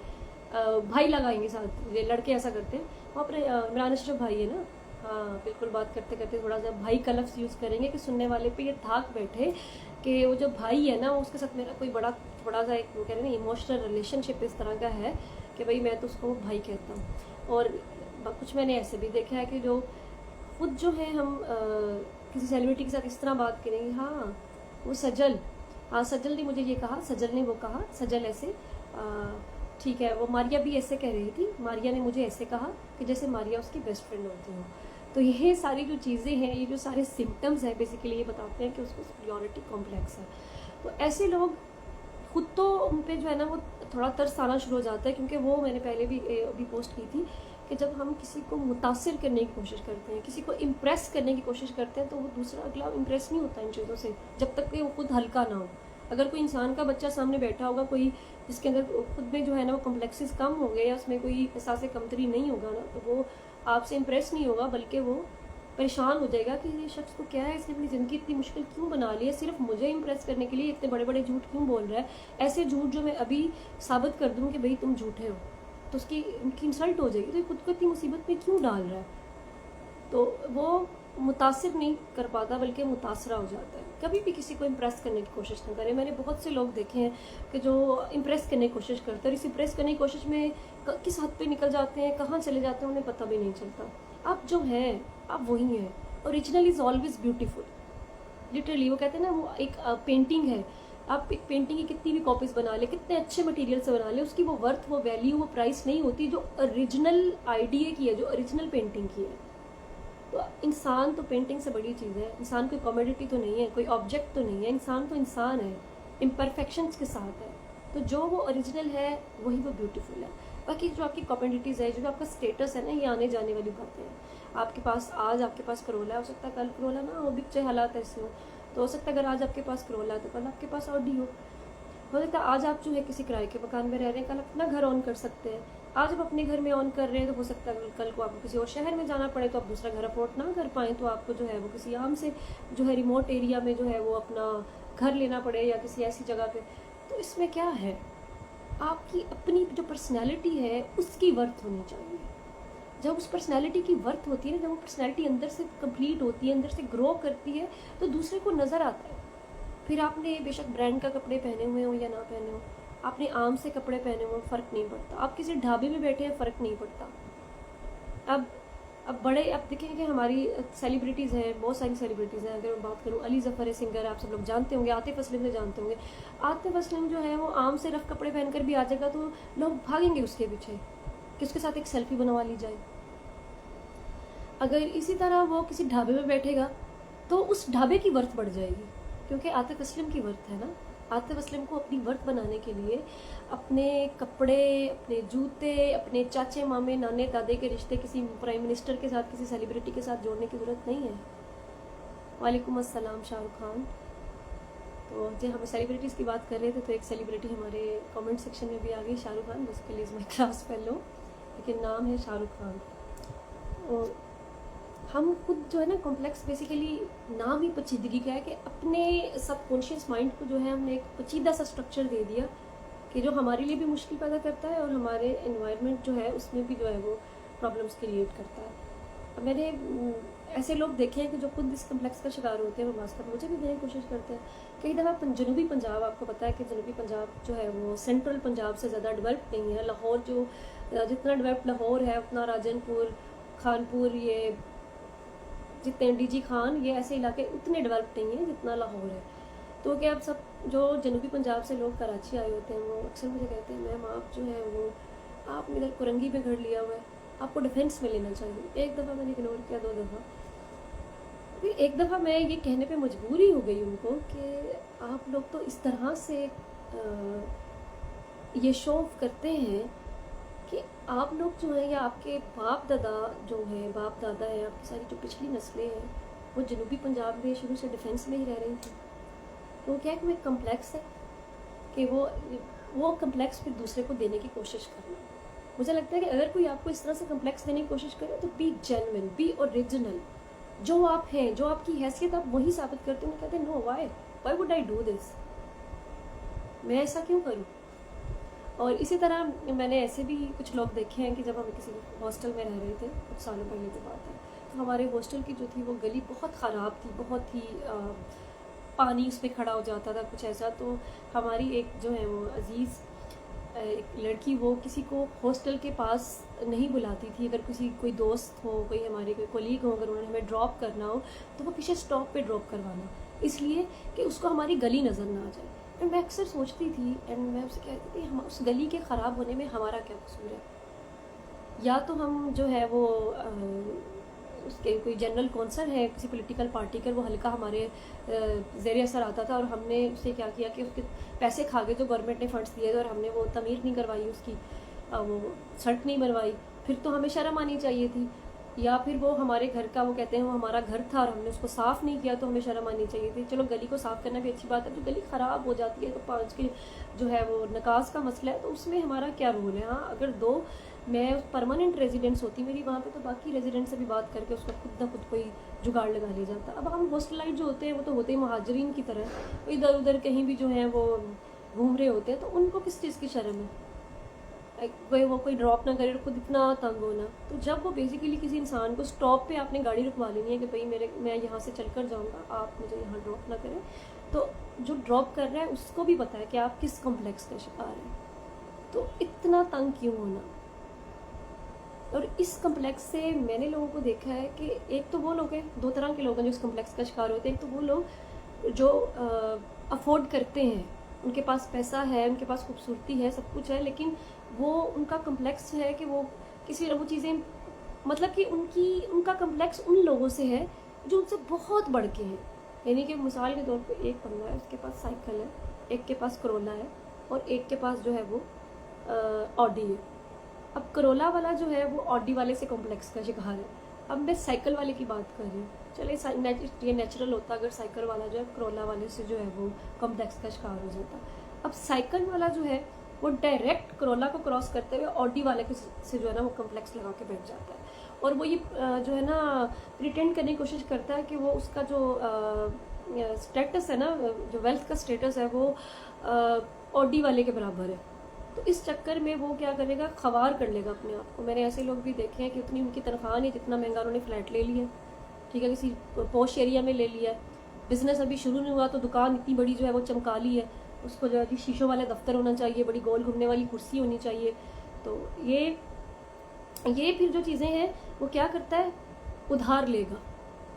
भाई लगाएंगे साथ। ये लड़के ऐसा करते हैं, वो अपने इमरान अशरफ भाई है ना, हाँ बिल्कुल, बात करते करते थोड़ा सा भाई का लफ्ज़ यूज़ करेंगे कि सुनने वाले पे ये धाक बैठे कि वो जो भाई है ना, उसके साथ मेरा कोई बड़ा थोड़ा सा एक वो कह रहे हैं ना इमोशनल रिलेशनशिप इस तरह का है कि भाई मैं तो उसको भाई कहता हूँ। और कुछ मैंने ऐसे भी देखा है कि जो खुद जो है हम किसी सेलिब्रिटी के साथ इस तरह बात करेंगे, हाँ वो सजल, हाँ सजल ने मुझे ये कहा, सजल ने वो कहा, सजल ऐसे, ठीक है, वो मारिया भी ऐसे कह रही थी, मारिया ने मुझे ऐसे कहा, कि जैसे मारिया उसकी बेस्ट फ्रेंड होती हो। तो ये सारी जो चीज़ें हैं, ये जो सारे सिम्टम्स हैं, बेसिकली ये बताते हैं कि उसको सुपीरियॉरिटी कॉम्प्लेक्स है। तो ऐसे लोग खुद तो उन पर जो है ना वो थोड़ा तरस आना शुरू हो जाता है, क्योंकि वो मैंने पहले भी अभी पोस्ट की थी कि जब हम किसी को मुतासिर करने की कोशिश करते हैं, किसी को इम्प्रेस करने की कोशिश करते हैं, तो वो दूसरा अगला इम्प्रेस नहीं होता इन चीज़ों से, जब तक कि वो खुद हल्का ना हो। अगर कोई इंसान का बच्चा सामने बैठा होगा, कोई जिसके अंदर खुद में जो है ना वो कम्प्लेक्सेस कम हो गए, या उसमें कोई एहसास कमतरी नहीं होगा ना, तो वो आपसे इम्प्रेस नहीं होगा, बल्कि वो परेशान हो जाएगा कि ये शख्स को क्या है, इसने अपनी ज़िंदगी इतनी मुश्किल क्यों बना ली है, सिर्फ मुझे इम्प्रेस करने के लिए इतने बड़े बड़े झूठ क्यों बोल रहा है, ऐसे झूठ जो मैं अभी साबित कर दूँ कि भाई तुम झूठे हो, तो उसकी उनकी इंसल्ट हो जाएगी, तो खुद को इतनी मुसीबत में क्यों डाल रहा है। तो वो मुतासिर नहीं कर पाता, बल्कि मुतासरा हो जाता है। कभी भी किसी को इम्प्रेस करने की कोशिश ना करें। मैंने बहुत से लोग देखे हैं कि जो इम्प्रेस करने की कोशिश करते हैं, और इस इम्प्रेस करने की कोशिश में किस हद पे निकल जाते हैं, कहाँ चले जाते हैं, उन्हें पता भी नहीं चलता। आप जो हैं आप वही हैं। Original is always beautiful. Literally वो कहते हैं ना, वो एक पेंटिंग है, आप एक पेंटिंग की कितनी भी कॉपीज़ बना ले, कितने अच्छे मटेरियल से बना ले, उसकी वो वर्थ, वो वैल्यू, वो प्राइस नहीं होती जो ओरिजिनल आइडिया की है, जो ओरिजिनल पेंटिंग की है। तो इंसान तो पेंटिंग से बड़ी चीज़ है। इंसान कोई कॉमोडिटी तो नहीं है, कोई ऑब्जेक्ट तो नहीं है। इंसान तो इंसान है, इम्परफेक्शंस के साथ है। तो जो वो ओरिजिनल है वही वो ब्यूटीफुल है। बाकी जो आपकी कॉमोडिटीज़ है, जो आपका स्टेटस है ना, ये आने जाने वाली बातें हैं। आपके पास आज आपके पास करोला है, हो सकता है कल करोला ना हो, बिकचे हालात ऐसे हो। तो हो सकता है अगर आज आपके पास करोला है तो कल आपके पास ऑडी हो सकता है आज आप जो है किसी किराए के मकान में रह रहे हैं, कल अपना घर ऑन कर सकते हैं। आज आप अपने घर में ऑन कर रहे हैं तो हो सकता है कल को आपको किसी और शहर में जाना पड़े तो आप दूसरा घर अफोर्ड ना कर पाएँ, तो आपको जो है वो किसी आम से जो है रिमोट एरिया में जो है वो अपना घर लेना पड़े या किसी ऐसी जगह पे। तो इसमें क्या है, आपकी अपनी जो पर्सनैलिटी है उसकी वर्थ होनी चाहिए। जब उस पर्सनैलिटी की वर्थ होती है ना, जब वो पर्सनैलिटी अंदर से कंप्लीट होती है, अंदर से ग्रो करती है, तो दूसरे को नज़र आता है। फिर आपने बेशक ब्रांड का कपड़े पहने हुए हो या ना पहने हो, आपने आम से कपड़े पहने हुए, फ़र्क नहीं पड़ता। आप किसी ढाबे में बैठे हैं, फ़र्क नहीं पड़ता। अब बड़े आप देखें कि हमारी सेलिब्रिटीज़ हैं, बहुत सारी सेलिब्रिटीज़ हैं। अगर मैं बात करूँ, अली ज़फ़र सिंगर, आप सब लोग जानते होंगे, आतिफ़ असलम से जानते होंगे। आतिफ़ असलम जो है वो आम से रफ कपड़े पहनकर भी आ जाएगा तो लोग भागेंगे उसके पीछे कि उसके साथ एक सेल्फी बनवा ली जाए। अगर इसी तरह वो किसी ढाबे में बैठेगा तो उस ढाबे की वर्थ बढ़ जाएगी, क्योंकि आतिफ़ असलम की वर्थ है ना। आतिफ़ असलम को अपनी वर्थ बनाने के लिए अपने कपड़े, अपने जूते, अपने चाचे मामे नाने दादे के रिश्ते किसी प्राइम मिनिस्टर के साथ, किसी सेलिब्रिटी के साथ जोड़ने की ज़रूरत नहीं है। वालेकुम अस्सलाम शाहरुख खान। तो जब हम सेलिब्रिटीज़ की बात कर रहे थे तो एक सेलिब्रिटी हमारे कमेंट सेक्शन में भी आ गई, शाहरुख खान, जिसके लिए माई क्लास फेलो, लेकिन नाम है शाहरुख खान। और हम खुद जो है ना कॉम्प्लेक्स, बेसिकली नाम ही पेचीदगी का है कि अपने सबकॉन्शियस माइंड को जो है हमने एक पेचीदा सा स्ट्रक्चर दे दिया कि जो हमारे लिए भी मुश्किल पैदा करता है और हमारे एनवायरनमेंट जो है उसमें भी जो है वो प्रॉब्लम्स क्रिएट करता है। अब मैंने ऐसे लोग देखे हैं कि जो खुद इस कम्प्लेक्स का शिकार होते हैं, वो वास्तव मुझे भी देने की कोशिश करते हैं। कई दफ़ा जनूबी पंजाब, आपको पता है कि जनूबी पंजाब जो है वो सेंट्रल पंजाब से ज़्यादा डेवलप नहीं है। लाहौर जो जितना डेवलप लाहौर है उतना राजनपुर, खानपुर, ये जितने डीजी खान, ये ऐसे इलाके उतने डेवलप नहीं है जितना लाहौर है। तो क्या आप सब जो जनूबी पंजाब से लोग कराची आए होते हैं वो अक्सर मुझे कहते हैं, मैम आप जो है वो आपने इधर कुरंगी में घर लिया हुआ है, आपको डिफेंस में लेना चाहिए। एक दफ़ा मैंने इग्नोर किया, 2 दफ़ा, फिर एक दफ़ा मैं ये कहने पे मजबूर ही हो गई उनको कि आप लोग तो इस तरह से ये शो ऑफ करते हैं कि आप लोग जो हैं या आपके बाप दादा जो है, बाप दादा है, आपकी सारी जो पिछली नस्लें हैं वो जनूबी पंजाब में शुरू से डिफेंस में ही रह रही थी। तो क्या है कि वो एक कम्प्लेक्स है कि वो कम्प्लेक्स फिर दूसरे को देने की कोशिश करना। मुझे लगता है कि अगर कोई आपको इस तरह से कम्प्लेक्स देने की कोशिश करे तो बी जेन्युइन, बी ओरिजिनल। जो आप हैं, जो आपकी हैसियत, आप वही साबित करते हैं। कहते हैं no, why would I do this, मैं ऐसा क्यों करूँ। और इसी तरह मैंने ऐसे भी कुछ लोग देखे हैं कि जब हम किसी हॉस्टल में रह रहे थे, कुछ सालों पहले की बात है, तो हमारे हॉस्टल की जो थी वो गली बहुत ख़राब थी, बहुत ही पानी उस पर खड़ा हो जाता था, कुछ ऐसा। तो हमारी एक जो है वो अजीज़ एक लड़की, वो किसी को हॉस्टल के पास नहीं बुलाती थी। अगर कोई दोस्त हो, कोई हमारे कोई कोलीग हो, अगर उन्होंने हमें ड्रॉप करना हो तो वो पीछे स्टॉप पे ड्रॉप करवाना, इसलिए कि उसको हमारी गली नज़र ना आ जाए। एंड मैं अक्सर सोचती थी एंड मैं उससे कहती थी, हम उस गली के ख़राब होने में हमारा क्या कसूर है। या तो हम जो है वो उसके कोई जनरल कौंसल है किसी पॉलिटिकल पार्टी का, वो हल्का हमारे ज़ेरे असर आता था और हमने उससे क्या किया कि उसके पैसे खा गए जो गवर्नमेंट ने फंड्स दिए थे, और हमने वो तमीर नहीं करवाई, उसकी वो सड़क नहीं बनवाई, फिर तो हमें शर्म आनी चाहिए थी। या फिर वो हमारे घर का, वो कहते हैं वो हमारा घर था और हमने उसको साफ़ नहीं किया तो हमें शर्म आनी चाहिए थी। चलो गली को साफ़ करना भी अच्छी बात है, तो गली ख़राब हो जाती है तो 5 के जो है वो निकास का मसला है, तो उसमें हमारा क्या रोल है। हाँ, अगर मैं परमानेंट रेजिडेंट्स होती मेरी वहाँ पे, तो बाकी रेजिडेंट से भी बात करके उसको खुद ना खुद कोई जुगाड़ लगा लिया जाता। अब हम हॉस्टलाइट जो होते हैं वो तो होते हैं महाजरीन की तरह, इधर उधर कहीं भी जो है वो घूम रहे होते हैं, तो उनको किस चीज़ की शर्म है वो कोई ड्रॉप ना करे और खुद इतना तंग होना। तो जब वो बेसिकली किसी इंसान को स्टॉप पे आपने गाड़ी रुकवा लेनी है कि भाई मैं यहाँ से चल कर जाऊँगा, आप मुझे यहाँ ड्रॉप ना करें, तो जो ड्रॉप कर रहा है उसको भी पता है कि आप किस कॉम्प्लेक्स का शिकार हैं, तो इतना तंग क्यों होना। और इस कम्प्लेक्स से मैंने लोगों को देखा है कि एक तो वो लोग हैं, 2 तरह के लोग हैं जो इस कम्प्लेक्स का शिकार होते हैं। एक तो वो लोग जो अफोर्ड करते हैं, उनके पास पैसा है, उनके पास खूबसूरती है, सब कुछ है, लेकिन वो उनका कम्प्लेक्स है कि वो किसी वो चीज़ें, मतलब कि उनका कम्प्लेक्स उन लोगों से है जो उनसे बहुत बढ़ के हैं। यानी कि मिसाल के तौर पे एक बंदा है, उसके पास साइकिल है, एक के पास करोला है और एक के पास जो है वो ऑडी है। अब करोला वाला जो है वो ऑडी वाले से कॉम्प्लेक्स का शिकार है। अब मैं साइकिल वाले की बात कर रही हूँ, चले ये नेचुरल होता अगर साइकिल वाला जो है करोला वाले से जो है वो कॉम्प्लेक्स का शिकार हो जाता। अब साइकिल वाला जो है वो डायरेक्ट करोला को क्रॉस करते हुए ऑडी वाले के से जो है ना वो कॉम्प्लेक्स लगा के बैठ जाता है। और वो ये जो है ना प्रिटेंड करने की कोशिश करता है कि वो उसका जो स्टेटस है ना, जो वेल्थ का स्टेटस है वो ऑडी वाले के बराबर है। तो इस चक्कर में वो क्या करेगा, खवार कर लेगा अपने आप को। मैंने ऐसे लोग भी देखे हैं कि उतनी उनकी तनख्वाह नहीं जितना महंगा उन्होंने फ्लैट ले लिया, ठीक है, किसी पॉश एरिया में ले लिया है। बिजनेस अभी शुरू नहीं हुआ तो दुकान इतनी बड़ी जो है वो चमका ली है, उसको जो है कि शीशों वाला दफ्तर होना चाहिए, बड़ी गोल घूमने वाली कुर्सी होनी चाहिए। तो ये फिर जो चीज़ें हैं वो क्या करता है, उधार लेगा।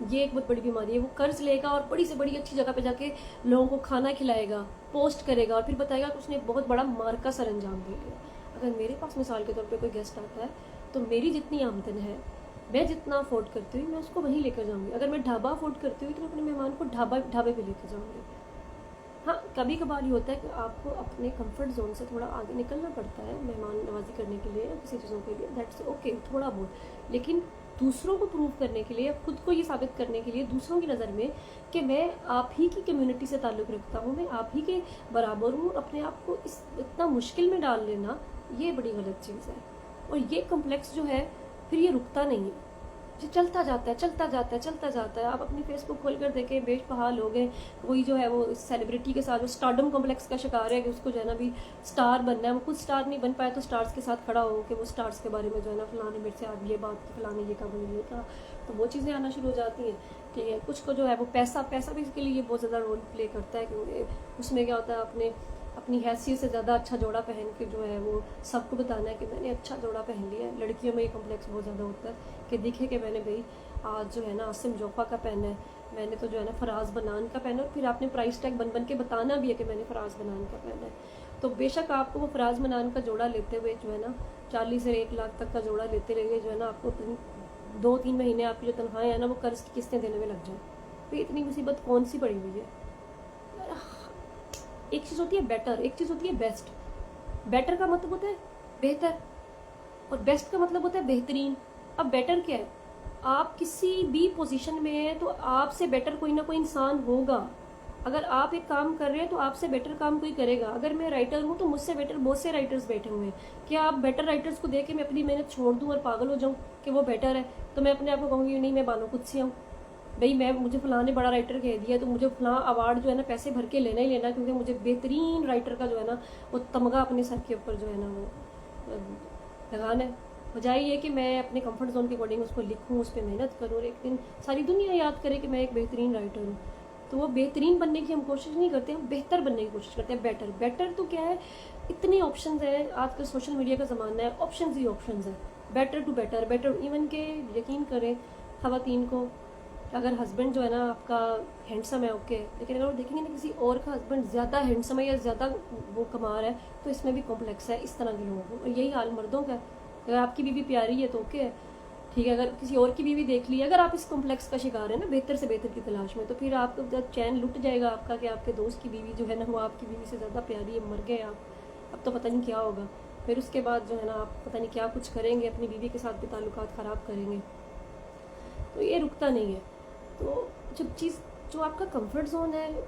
ये एक बहुत बड़ी बीमारी है। वो कर्ज लेगा और बड़ी से बड़ी अच्छी जगह पे जाके लोगों को खाना खिलाएगा, पोस्ट करेगा और फिर बताएगा कि उसने बहुत बड़ा मार्का सर अंजाम दे दिया। अगर मेरे पास मिसाल के तौर पे कोई गेस्ट आता है तो मेरी जितनी आमदन है, मैं जितना अफोर्ड करती हुई, मैं उसको वहीं लेकर जाऊँगी। अगर मैं ढाबा अफोर्ड करती हुई तो मैं अपने मेहमान को ढाबे पे लेकर जाऊँगी। हाँ, कभी कभार ये होता है कि आपको अपने कंफर्ट जोन से थोड़ा आगे निकलना पड़ता है मेहमान नवाजी करने के लिए या किसी चीज़ों के लिए, दैट्स ओके, थोड़ा बहुत। लेकिन दूसरों को प्रूव करने के लिए या खुद को ये साबित करने के लिए दूसरों की नज़र में कि मैं आप ही की कम्युनिटी से ताल्लुक़ रखता हूँ, मैं आप ही के बराबर हूँ, अपने आप को इस इतना मुश्किल में डाल लेना ये बड़ी गलत चीज़ है। और ये कम्प्लेक्स जो है फिर ये रुकता नहीं है, ये चलता जाता है, चलता जाता है, चलता जाता है। आप अपनी फेसबुक खोल कर देखें, बेशबहाल हो गए। वही जो है वो सेलिब्रिटी के साथ जो स्टारडम कॉम्प्लेक्स का शिकार है कि उसको जो है ना भी स्टार बनना है, वो खुद स्टार नहीं बन पाया तो स्टार्स के साथ खड़ा हो कि वो स्टार्स के बारे में जो है ना फलाने मेरे से आज ये बात, फलाने ये कहा, ये कहा। तो वो चीज़ें आना शुरू हो जाती हैं, ठीक है। कुछ को जो है वो पैसा भी इसके लिए बहुत ज़्यादा रोल प्ले करता है, क्योंकि उसमें क्या होता है, अपनी हैसियत से ज़्यादा अच्छा जोड़ा पहन के जो है वो सबको बताना है कि मैंने अच्छा जोड़ा पहन लिया है। लड़कियों में ये कॉम्प्लेक्स बहुत ज़्यादा होता है कि दिखे कि मैंने भाई आज जो है ना आसिम जोफ़ा का पहना है, मैंने तो जो है ना फराज बनान का पहना है। और फिर आपने प्राइस टैग बन के बताना भी है कि मैंने फराज बनान का पहना है। तो बेशक आपको वो फराज बनान का जोड़ा लेते हुए जो है ना 40 से 1 लाख तक का जोड़ा लेते रहिए, जो है ना आपको 2-3 महीने आपकी जो तनख्वाहें हैं ना वो कर्ज की किस्तें देने में लग जाए। तो इतनी मुसीबत कौन सी पड़ी हुई है। एक चीज़ होती है बेटर, एक चीज़ होती है बेस्ट। बेटर का मतलब होता है बेहतर और बेस्ट का मतलब होता है बेहतरीन। अब बेटर क्या है, आप किसी भी पोजीशन में हैं तो आपसे बेटर कोई ना कोई इंसान होगा। अगर आप एक काम कर रहे हैं तो आपसे बेटर काम कोई करेगा। अगर मैं राइटर हूँ तो मुझसे बेटर बहुत से राइटर्स बैठे हुए हैं। क्या आप बेटर राइटर्स को देख के मैं अपनी मेहनत छोड़ दूँ और पागल हो जाऊँ कि वो बेटर है, तो मैं अपने आप को कहूँगी नहीं मैं बानो खुद से आऊँ, भाई मुझे फलां ने बड़ा राइटर कह दिया तो मुझे फलां अवार्ड जो है ना पैसे भर के लेना ही लेना, क्योंकि मुझे बेहतरीन राइटर का जो है ना वो तमगा अपने सर के ऊपर जो है ना वो लगाना है। बजाय ये कि मैं अपने कंफर्ट जोन के अकॉर्डिंग उसको लिखूँ, उस पर मेहनत करूँ और एक दिन सारी दुनिया याद करे कि मैं एक बेहतरीन राइटर हूँ। तो वो बेहतरीन बनने की हम कोशिश नहीं करते, हम बेहतर बनने की कोशिश करते हैं। बेटर तो क्या है, इतने ऑप्शन है आजकल, सोशल मीडिया का ज़माना है, ऑप्शन ही ऑप्शन है। बेटर टू बेटर इवन के यकीन करें ख़वातीन को, अगर हस्बैंड जो है ना आपका हैंडसम है ओके, लेकिन अगर वो देखेंगे ना किसी और का हस्बैंड ज़्यादा हैंडसम है या ज़्यादा वो कमा रहा है तो इसमें भी कॉम्प्लेक्स है इस तरह के लोगों को। और यही हाल मर्दों का है। अगर आपकी बीवी प्यारी है तो ओके है, ठीक है। अगर किसी और की बीवी देख ली, अगर आप इस कॉम्प्लेक्स का शिकार है ना बेहतर से बेहतर की तलाश में, तो फिर आपको जब चैन लुट जाएगा आपका कि आपके दोस्त की बीवी जो है ना वो आपकी बीवी से ज़्यादा प्यारी है, मर गए आप, अब तो पता नहीं क्या होगा। फिर उसके बाद जो है ना आप पता नहीं क्या कुछ करेंगे, अपनी बीवी के साथ भी ताल्लुकात ख़राब करेंगे। तो ये रुकता नहीं है। तो जो आपका कंफर्ट जोन है,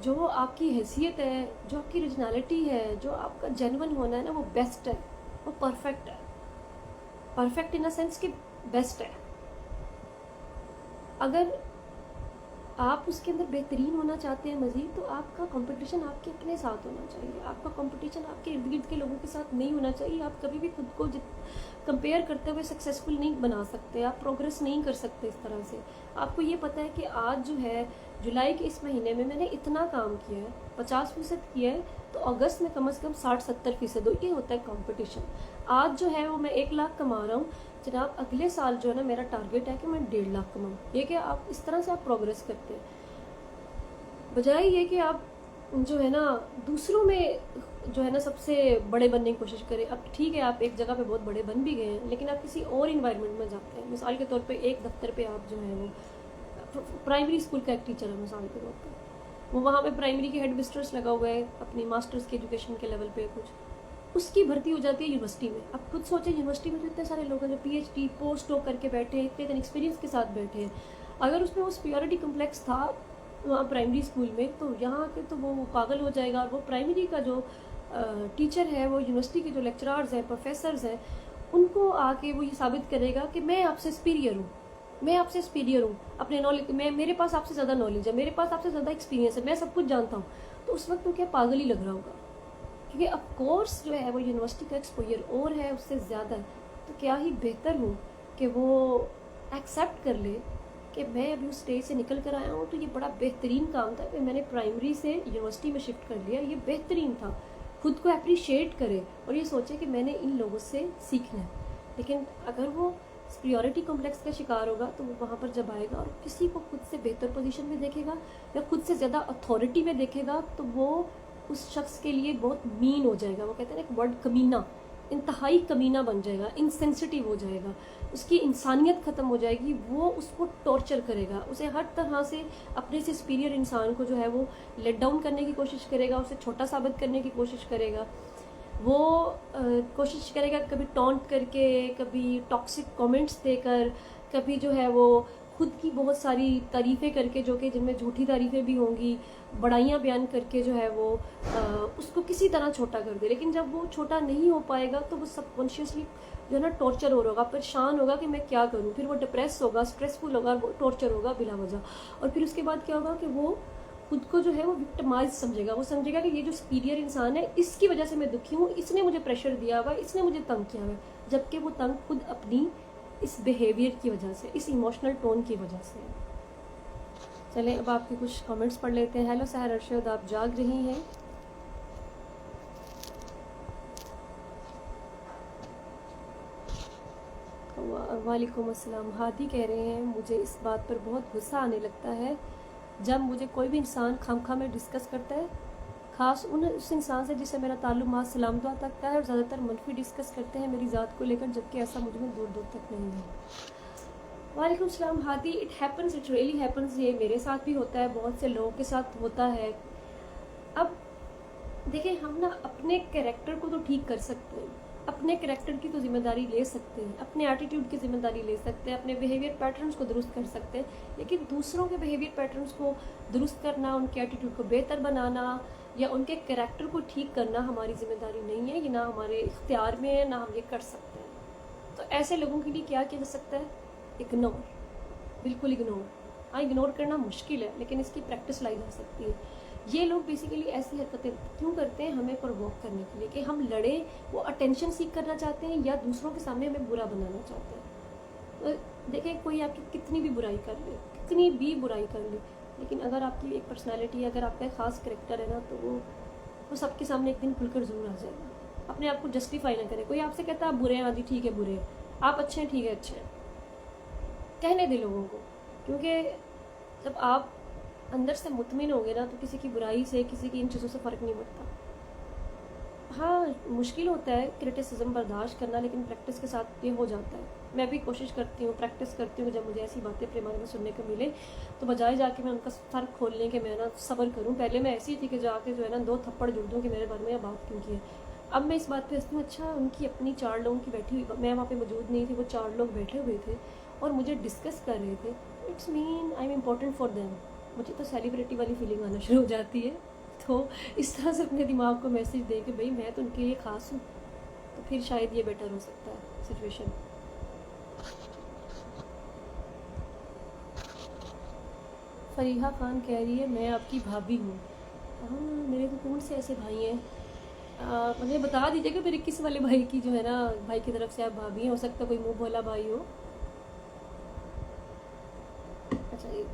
जो आपकी हैसियत है, जो आपकी ओरिजिनलिटी है, जो आपका जेन्युइन होना है ना, वो बेस्ट है, वो परफेक्ट है। परफेक्ट इन अ सेंस कि बेस्ट है। अगर आप उसके अंदर बेहतरीन होना चाहते हैं मज़ीद, तो आपका कंपटीशन आपके अपने साथ होना चाहिए। आपका कंपटीशन आपके इर्द गिर्द के लोगों के साथ नहीं होना चाहिए। आप कभी भी खुद को कंपेयर करते हुए सक्सेसफुल नहीं बना सकते, आप प्रोग्रेस नहीं कर सकते इस तरह से। आपको ये पता है कि आज जो है जुलाई के इस महीने में मैंने इतना काम किया है, 50% किया है, तो अगस्त में कम से कम 60-70%। ये होता है कंपटीशन। आज जो है वो मैं 1 लाख कमा रहा हूँ जनाब, अगले साल जो है ना मेरा टारगेट है कि मैं 1.5 लाख कमाऊँ। ये कि आप इस तरह से आप प्रोग्रेस करते हैं, बजाय ये कि आप जो है ना दूसरों में जो है ना सबसे बड़े बनने की कोशिश करें। अब ठीक है आप एक जगह पे बहुत बड़े बन भी गए हैं, लेकिन आप किसी और इन्वायरमेंट में जाते हैं। मिसाल के तौर पे एक दफ्तर पे आप जो है वो प्राइमरी स्कूल का एक टीचर है मिसाल के तौर पे, वो वहाँ पे प्राइमरी के हेड मिस्ट्रेस लगा हुआ है अपनी मास्टर्स के एजुकेशन के लेवल पे, कुछ उसकी भर्ती हो जाती है यूनिवर्सिटी में। अब खुद सोचें यूनिवर्सिटी में तो इतने सारे लोग हैं जो PhD पोस्ट डॉक करके बैठे हैं, इतने एक्सपीरियंस के साथ बैठे हैं। अगर उसमें वो सुपीरियरिटी कम्प्लेक्स था वहाँ प्राइमरी स्कूल में, तो यहाँ के तो वो पागल हो जाएगा। और वो प्राइमरी का जो टीचर है, वो यूनिवर्सिटी के जो लेक्चरार्स हैं, प्रोफेसर्स हैं, उनको आके वो ये साबित करेगा कि मैं आपसे सुपीरियर हूँ, मैं आपसे सुपीरियर हूँ अपने नॉलेज में, मेरे पास आपसे ज़्यादा नॉलेज है, मेरे पास आपसे ज़्यादा एक्सपीरियंस है, मैं सब कुछ जानता हूँ, तो उस वक्त तो क्या पागल ही लग रहा होगा। क्योंकि अब कोर्स जो है वो यूनिवर्सिटी का एक्सपोजर और है उससे ज़्यादा है, तो क्या ही बेहतर हो कि वो एक्सेप्ट कर ले कि मैं अभी उस स्टेज से निकल कर आया हूँ, तो ये बड़ा बेहतरीन काम था कि मैंने प्राइमरी से यूनिवर्सिटी में शिफ्ट कर लिया, ये बेहतरीन था। खुद को अप्रिशिएट करे और ये सोचे कि मैंने इन लोगों से सीखना है। लेकिन अगर वो सुपीरियरिटी कॉम्प्लेक्स का शिकार होगा तो वो वहाँ पर जब आएगा और किसी को खुद से बेहतर पोजीशन में देखेगा या खुद से ज़्यादा अथॉरिटी में देखेगा, तो वो उस शख्स के लिए बहुत मीन हो जाएगा। वो कहते हैं ना एक वर्ड, कमीना, इंतहाई कमीना बन जाएगा, इनसेंसिटिव हो जाएगा, उसकी इंसानियत ख़त्म हो जाएगी, वो उसको टॉर्चर करेगा, उसे हर तरह से अपने से सुपीरियर इंसान को जो है वो लेट डाउन करने की कोशिश करेगा, उसे छोटा साबित करने की कोशिश करेगा, वो कोशिश करेगा कभी टॉन्ट करके, कभी टॉक्सिक कमेंट्स देकर, कभी जो है वो खुद की बहुत सारी तारीफ़ें करके, जो कि जिनमें झूठी तारीफ़ें भी होंगी, बड़ाइयाँ बयान करके जो है वो उसको किसी तरह छोटा कर दे। लेकिन जब वो छोटा नहीं हो पाएगा तो वो सबकॉन्शियसली जो है ना टॉर्चर हो रहा होगा, परेशान होगा कि मैं क्या करूँ, फिर वो डिप्रेस होगा, स्ट्रेसफुल होगा, वो टॉर्चर होगा बिला वजह। और फिर उसके बाद क्या होगा कि वो खुद को जो है वो विक्टिमाइज समझेगा, वो समझेगा कि ये जो सुपीरियर इंसान है इसकी वजह से मैं दुखी हूँ, इसने मुझे प्रेशर दिया हुआ, इसने मुझे तंग किया हुआ, जबकि वो तंग खुद अपनी इस बिहेवियर की वजह से, इस इमोशनल टोन की वजह से। चलें अब आपके कुछ कमेंट्स पढ़ लेते हैं। हेलो सहर अरशद, आप जाग रही हैं? वालेकुम अस्सलाम। हादी कह रहे हैं मुझे इस बात पर बहुत गुस्सा आने लगता है जब मुझे कोई भी इंसान खामखा में डिस्कस करता है, ख़ास उस इंसान से जिससे मेरा ताल्लुक माँ सलाम दुआ तक का है, और ज़्यादातर मनफी डिस्कस करते हैं मेरी ज़ात को लेकर, जबकि ऐसा मुझ में दूर दूर तक नहीं है। वालेकुम सलाम Hadi, it happens, it really happens. ये मेरे साथ भी होता है, बहुत से लोगों के साथ होता है। अब देखिए, हम ना अपने कैरेक्टर को तो ठीक कर सकते हैं, अपने कैरेक्टर की तो जिम्मेदारी ले सकते हैं, अपने एटीट्यूड की जिम्मेदारी ले सकते हैं, अपने बिहेवियर पैटर्न्स को दुरुस्त कर सकते हैं, लेकिन दूसरों के बिहेवियर पैटर्न्स को दुरुस्त करना, उनके एटीट्यूड को बेहतर बनाना या उनके कैरेक्टर को ठीक करना हमारी जिम्मेदारी नहीं है, ये ना हमारे इख्तियार में है, ना हम ये कर सकते हैं। तो ऐसे लोगों के लिए क्या किया जा सकता है? इग्नोर, बिल्कुल इग्नोर। हाँ, इग्नोर करना मुश्किल है, लेकिन इसकी प्रैक्टिस लाई जा सकती है। ये लोग बेसिकली ऐसी हरकतें क्यों करते हैं? हमें प्रोवोक करने के लिए, कि हम लड़ें, वो अटेंशन सीख करना चाहते हैं या दूसरों के सामने हमें बुरा बनाना चाहते हैं। तो देखें, कोई आपकी कितनी भी बुराई कर ले, कितनी भी बुराई कर ले, लेकिन अगर आपकी एक पर्सनैलिटी, अगर आपका एक ख़ास करेक्टर है ना, तो वो सबके सामने एक दिन खुलकर ज़रूर आ जाएगा। अपने आप को जस्टिफाई ना करें। कोई आपसे कहता है आप बुरे हैं, आदि ठीक है बुरे हैं, आप अच्छे हैं, ठीक है अच्छे हैं, कहने दें लोगों को, क्योंकि जब आप अंदर से मुतमिन होंगे ना, तो किसी की बुराई से, किसी की इन चीज़ों से फ़र्क नहीं पड़ता। हाँ, मुश्किल होता है क्रिटिसिज्म बर्दाश्त करना, लेकिन प्रैक्टिस के साथ ये हो जाता है। मैं भी कोशिश करती हूँ, प्रैक्टिस करती हूँ, जब मुझे ऐसी बातें अपने बारे में सुनने को मिले, तो बजाय जाके मैं उनका फ़र्क खोलने के मैं ना सब्र करूँ। पहले मैं ऐसी थी कि जाके जो है ना 2 थप्पड़ जुड़ दूँ कि मेरे बारे में यह बात क्यों की है। अब मैं इस बात पे हंसती हूँ, अच्छा उनकी अपनी 4 लोगों की बैठी हुई, मैं वहाँ पे मौजूद नहीं थी, वो 4 लोग बैठे हुए थे और मुझे डिस्कस कर रहे थे। It's mean I am important for them. मुझे तो सेलिब्रिटी वाली फीलिंग आना शुरू हो जाती है। तो इस तरह से अपने दिमाग को मैसेज दे कि भाई मैं तो उनके लिए ख़ास हूँ, तो फिर शायद ये बेटर हो सकता है सिचुएशन। फरीहा खान कह रही है मैं आपकी भाभी हूँ। हाँ, मेरे तो कौन से ऐसे भाई हैं? मुझे बता दीजिएगा मेरे किस वाले भाई की जो है ना, भाई की तरफ से आप भाभी हैं। हो सकता है कोई मुँह भोला भाई हो। अच्छा, ये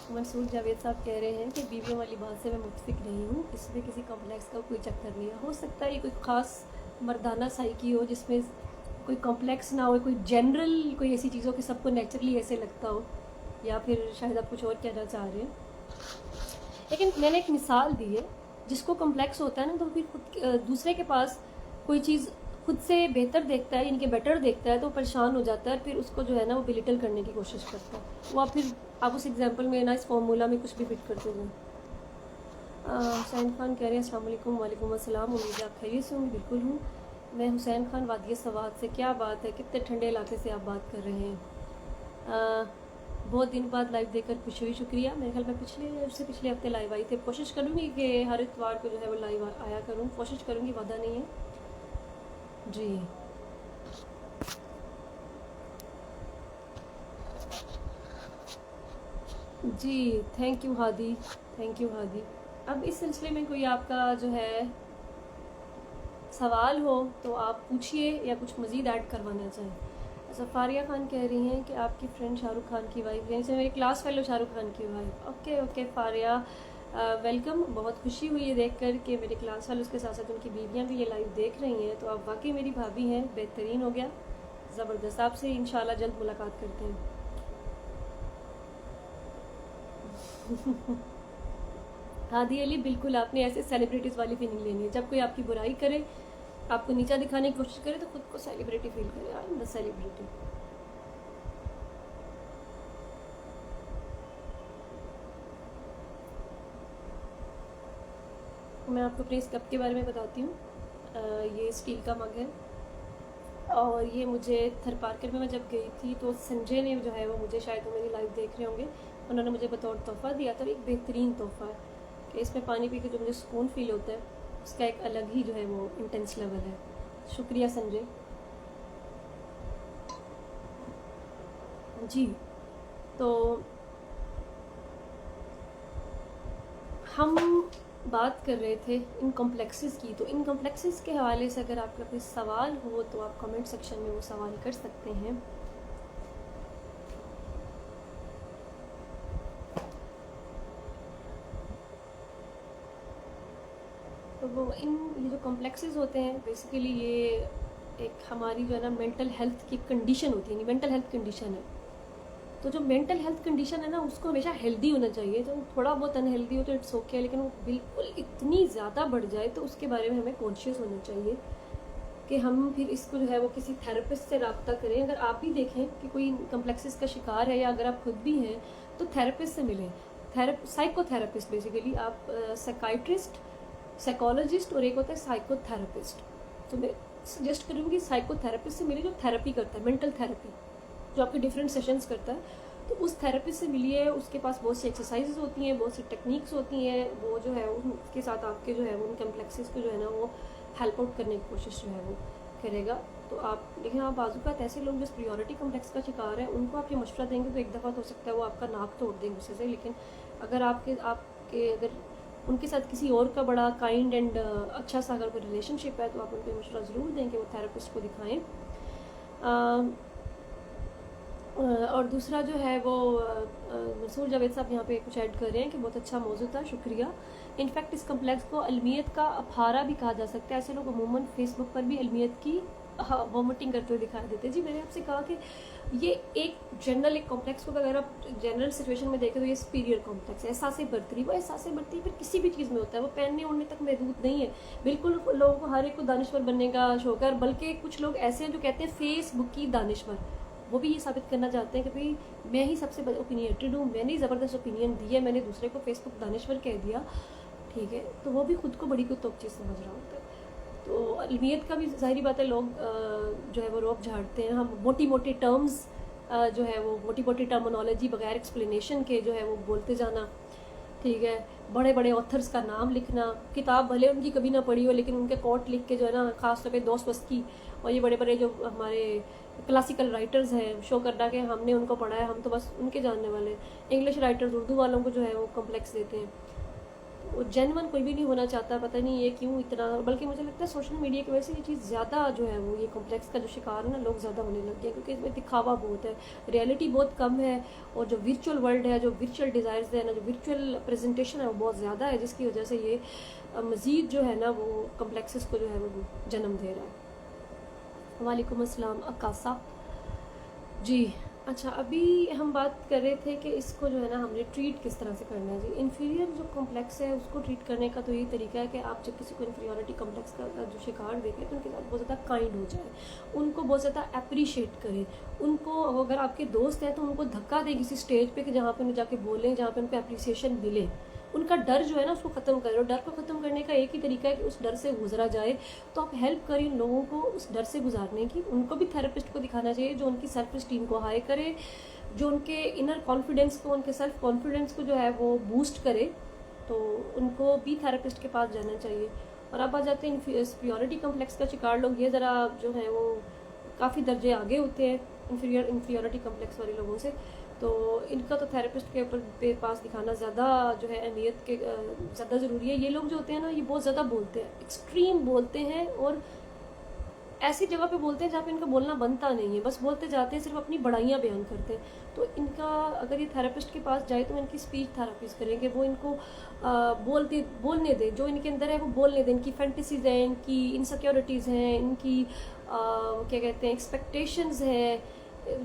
मंसूर जावेद साहब कह रहे हैं कि बीवियों वाली बात से मैं मुतफिक नहीं हूँ, इसमें किसी कॉम्प्लेक्स का कोई चक्कर नहीं है। हो सकता है ये कोई ख़ास मर्दाना साइकी हो जिसमें कोई कॉम्प्लेक्स ना हो, कोई जनरल कोई ऐसी चीज़ हो कि सबको नेचुरली ऐसे लगता हो, या फिर शायद आप कुछ और कहना चाह रहे हैं। लेकिन मैंने एक मिसाल दी है, जिसको कॉम्प्लेक्स होता है ना, तो फिर खुद दूसरे के पास कोई चीज़ खुद से बेहतर देखता है, इनके बेटर देखता है, तो परेशान हो जाता है, फिर उसको जो है ना वो बिलिटल करने की कोशिश करता है। वो आप उस एग्जांपल में ना, इस फॉर्मूला में कुछ भी फिट करते हुए। हुसैन खान कह रहे हैं अस्सलाम वालेकुम। वालेकुम अस्सलाम, उम्मीद है आप खैरियत से होंगे। बिल्कुल हूँ मैं हुसैन खान, वादिया सवात से। क्या बात है, कितने ठंडे इलाके से आप बात कर रहे हैं। बहुत दिन बाद लाइव देखकर खुशी हुई, शुक्रिया। मेरे ख्याल में पिछले हफ्ते लाइव आई थे। कोशिश करूँगी कि हर इतवार को जो है वो लाइव आया करूँ, कोशिश करूँगी, वादा नहीं है जी। जी thank you Hadi, thank you Hadi. अब इस सिलसिले में कोई आपका जो है सवाल हो तो आप पूछिए या कुछ मज़ीद ऐड करवाना चाहें। अच्छा, फारिया खान कह रही हैं कि आपकी फ्रेंड शाहरुख खान की वाइफ, यानी से मेरी क्लास फेलो शाहरुख खान की wife. Okay okay Faria, welcome. बहुत खुशी हुई है देख कर कि मेरे क्लास फेलोज़ के साथ साथ उनकी बीवियाँ भी ये लाइव देख रही हैं, तो आप वाकई मेरी भाभी हैं, बेहतरीन हो गया, ज़बरदस्त। आपसे इंशाल्लाह जल्द मुलाकात करते हैं। हादी अली, बिल्कुल आपने ऐसे सेलिब्रिटीज़ वाली फीलिंग लेनी है, जब कोई आपकी बुराई करे, आपको नीचा दिखाने की कोशिश करे, तो खुद को सेलिब्रिटी फील करे। I am the celebrity. मैं आपको अपने इस कप के बारे में बताती हूँ। ये स्टील का मग है और ये मुझे थर पार्कर में मैं जब गई थी तो संजय ने जो है वो मुझे, शायद वो मेरी लाइव देख रहे होंगे, उन्होंने मुझे बतौर तोहफ़ा दिया था। एक बेहतरीन तोहफ़ा है कि इसमें पानी पी के जो मुझे सुकून फील होता है उसका एक अलग ही जो है वो इंटेंस लेवल है। शुक्रिया संजय जी। तो हम बात कर रहे थे इन कॉम्प्लेक्सेस की, तो इन कॉम्प्लेक्सेस के हवाले से अगर आपका कोई सवाल हो तो आप कमेंट सेक्शन में वो सवाल कर सकते हैं। तो वो ये जो कॉम्प्लेक्सेस होते हैं बेसिकली ये एक हमारी जो है ना मेंटल हेल्थ की कंडीशन होती है, मेंटल हेल्थ कंडीशन है। तो जो मेंटल हेल्थ कंडीशन है ना उसको हमेशा हेल्दी होना चाहिए। तो थोड़ा बहुत अनहेल्दी हो तो इट्स ओके, लेकिन वो बिल्कुल इतनी ज़्यादा बढ़ जाए तो उसके बारे में हमें कॉन्शियस होना चाहिए कि हम फिर इसको जो है वो किसी थेरेपिस्ट से रब्ता करें। अगर आप भी देखें कि कोई कम्प्लेक्सेस का शिकार है या अगर आप खुद भी हैं तो थेरेपिस्ट से मिलें। साइकोथेरेपिस्ट बेसिकली, आप साइकाइट्रिस्ट, साइकोलॉजिस्ट और एक होता है साइकोथेरेपिस्ट। तो मैं सजेस्ट करूँगी साइकोथेरेपिस्ट से मिले जो थेरेपी करता है, मेंटल थेरेपी, जो आपके डिफरेंट सेशंस करता है। तो उस थेरेपिस्ट से मिलिए, उसके पास बहुत सी एक्सरसाइजेज होती हैं, बहुत सी टेक्निक्स होती हैं, वो जो है उसके साथ आपके जो है वो उन कम्प्लेक्सेस को जो है ना वो हेल्प आउट करने की कोशिश जो है वो करेगा। तो आप देखें, आप बाजूकात ऐसे लोग जो प्रियोरिटी कम्प्लेक्स का शिकार है उनको आप ये मशवरा देंगे तो एक दफ़ा तो हो सकता है वो आपका नाक तोड़ दें गुस्से से, लेकिन अगर आपके अगर उनके साथ किसी और का बड़ा काइंड एंड अच्छा सा अगर कोई रिलेशनशिप है तो आप उनको मशवरा ज़रूर दें कि वो थेरेपिस्ट को दिखाएँ। और दूसरा जो है वो मंसूर जावेद साहब यहाँ पे कुछ ऐड कर रहे हैं कि बहुत अच्छा मौजूद था, शुक्रिया। इनफैक्ट इस कम्प्लेक्स को अलमियत का अफारा भी कहा जा सकता है। ऐसे लोग अमूमन फेसबुक पर भी अलमियत की वॉमिटिंग करते हुए दिखाई देते हैं। जी मैंने आपसे कहा कि ये एक जनरल एक कॉम्प्लेक्स को अगर आप जनरल सिचुएशन में देखें तो ये सुपीरियर कॉम्प्लेक्स है। एहसास बर्तरी, वो एहसास बर्तरी फिर किसी भी चीज़ में होता है, वो पहनने ओढ़ने तक महदूद नहीं है। बिल्कुल लोगों को हर एक को दानिश्वर बनने का शौक है, बल्कि कुछ लोग ऐसे हैं जो कहते हैं फेसबुक की दानिश्वर। वो भी ये साबित करना चाहते हैं कि भाई मैं ही सबसे ओपिनियटेड हूँ, मैंने ही ज़बरदस्त ओपिनियन दी है, मैंने दूसरे को फेसबुक दानिश्वर कह दिया, ठीक है। तो वो भी खुद को बड़ी कोई तोप चीज़ समझ रहा होता है। तो अलमियत का भी जाहिर बात है लोग जो है वो रोप झाड़ते हैं। हम मोटी मोटी टर्म्स जो है वो मोटी टर्मिनोलॉजी बगैर एक्सप्लेनेशन के जो है वो बोलते जाना, ठीक है। बड़े बड़े ऑथर्स का नाम लिखना, किताब भले उनकी कभी ना पढ़ी हो लेकिन उनके कोट लिख के जो है ना, ख़ास तौर पे दोस्तोस्की और ये बड़े बड़े जो हमारे क्लासिकल राइटर्स हैं शो करना कि हमने उनको पढ़ा है, हम तो बस उनके जानने वाले हैं। इंग्लिश राइटर्स उर्दू वालों को जो है वो कम्प्लेक्स देते हैं। वो जेन्युइन कोई भी नहीं होना चाहता, पता नहीं ये क्यों इतना। बल्कि मुझे लगता है सोशल मीडिया की वजह से ये चीज़ ज़्यादा जो है वो ये कॉम्प्लेक्स का जो शिकार है ना लोग ज़्यादा होने लग गए, क्योंकि इसमें दिखावा बहुत है, रियलिटी बहुत कम है। और जो वर्चुअल वर्ल्ड है, जो वर्चुअल डिज़ायर्स है ना, जो वर्चुअल प्रेजेंटेशन है वो बहुत ज़्यादा है, जिसकी वजह से ये मज़ीद जो है ना वो कम्प्लेक्सेस को जो है वो जन्म दे रहा है। वालेकुम अस्सलाम अकासा जी। अच्छा, अभी हम बात कर रहे थे कि इसको जो है ना हमने ट्रीट किस तरह से करना है। जी, इन्फीरियर जो कॉम्प्लेक्स है उसको ट्रीट करने का तो यही तरीका है कि आप जब किसी को इन्फीरियरिटी कॉम्प्लेक्स का जो शिकार देखें तो उनके साथ बहुत ज़्यादा काइंड हो जाए, उनको बहुत ज़्यादा अप्रिशिएट करें। उनको अगर आपके दोस्त हैं तो उनको धक्का दें किसी स्टेज पे कि जहाँ पे उन्हें जाके बोलें, जहाँ पे उनको अप्रिसिएशन मिले, उनका डर जो है ना उसको ख़त्म करें। और डर को ख़त्म करने का एक ही तरीका है कि उस डर से गुजरा जाए। तो आप हेल्प करें लोगों को उस डर से गुजारने की। उनको भी थेरेपिस्ट को दिखाना चाहिए जो उनकी सेल्फ स्टीम को हाई करे, जो उनके इनर कॉन्फिडेंस को, उनके सेल्फ कॉन्फिडेंस को जो है वो बूस्ट करे। तो उनको भी थेरेपिस्ट के पास जाना चाहिए। और अब आ जाते हैं इन्फीरियरिटी कम्प्लेक्स का शिकार लोग। ये ज़रा जो है वो काफ़ी दर्जे आगे होते हैं इन्फीरियरिटी कम्प्लेक्स वाले लोगों से। तो इनका तो थेरेपिस्ट के पास दिखाना ज़्यादा जो है अहमियत के ज़्यादा ज़रूरी है। ये लोग जो होते हैं ना ये बहुत ज़्यादा बोलते हैं, एक्सट्रीम बोलते हैं, और ऐसी जगह पे बोलते हैं जहाँ पे इनका बोलना बनता नहीं है, बस बोलते जाते हैं, सिर्फ अपनी बड़ाइयाँ बयान करते हैं। तो इनका अगर ये थेरेपिस्ट के पास जाए तो इनकी स्पीच थेरेपीज करेंगे, वो इनको बोलने दें, जो इनके अंदर है वो बोलने दें। इनकी फैंटेसीज हैं, इनकी इनसिक्योरिटीज़ हैं, इनकी क्या कहते हैं एक्सपेक्टेशंस हैं,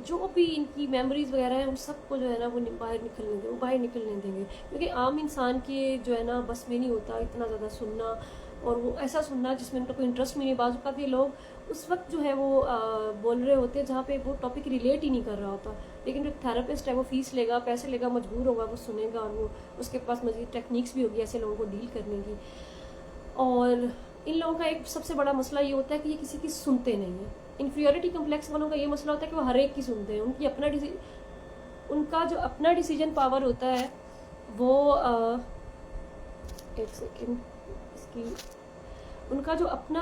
जो भी इनकी मेमोरीज वगैरह हैं, उन सबको जो है ना वो बाहर निकलने देंगे। क्योंकि आम इंसान के जो है ना बस में नहीं होता इतना ज़्यादा सुनना, और वो ऐसा सुनना जिसमें उनका कोई इंटरेस्ट भी नहीं। बाजू काफ़ी लोग उस वक्त जो है वो बोल रहे होते हैं जहाँ पे वो टॉपिक रिलेट ही नहीं कर रहा होता, लेकिन जो थेरेपिस्ट है वो फीस लेगा, पैसे लेगा, मजबूर होगा, वो सुनेगा, और वो उसके पास मज़ीद टेक्निक्स भी होगी ऐसे लोगों को डील करने की। और इन लोगों का एक सबसे बड़ा मसला ये होता है कि ये किसी की सुनते नहीं है। इन्फीरियरिटी कम्प्लेक्स वालों का ये मसला होता है कि वो हर एक की सुनते हैं। उनका जो अपना डिसीजन पावर होता है वो एक सेकेंड इसकी उनका जो अपना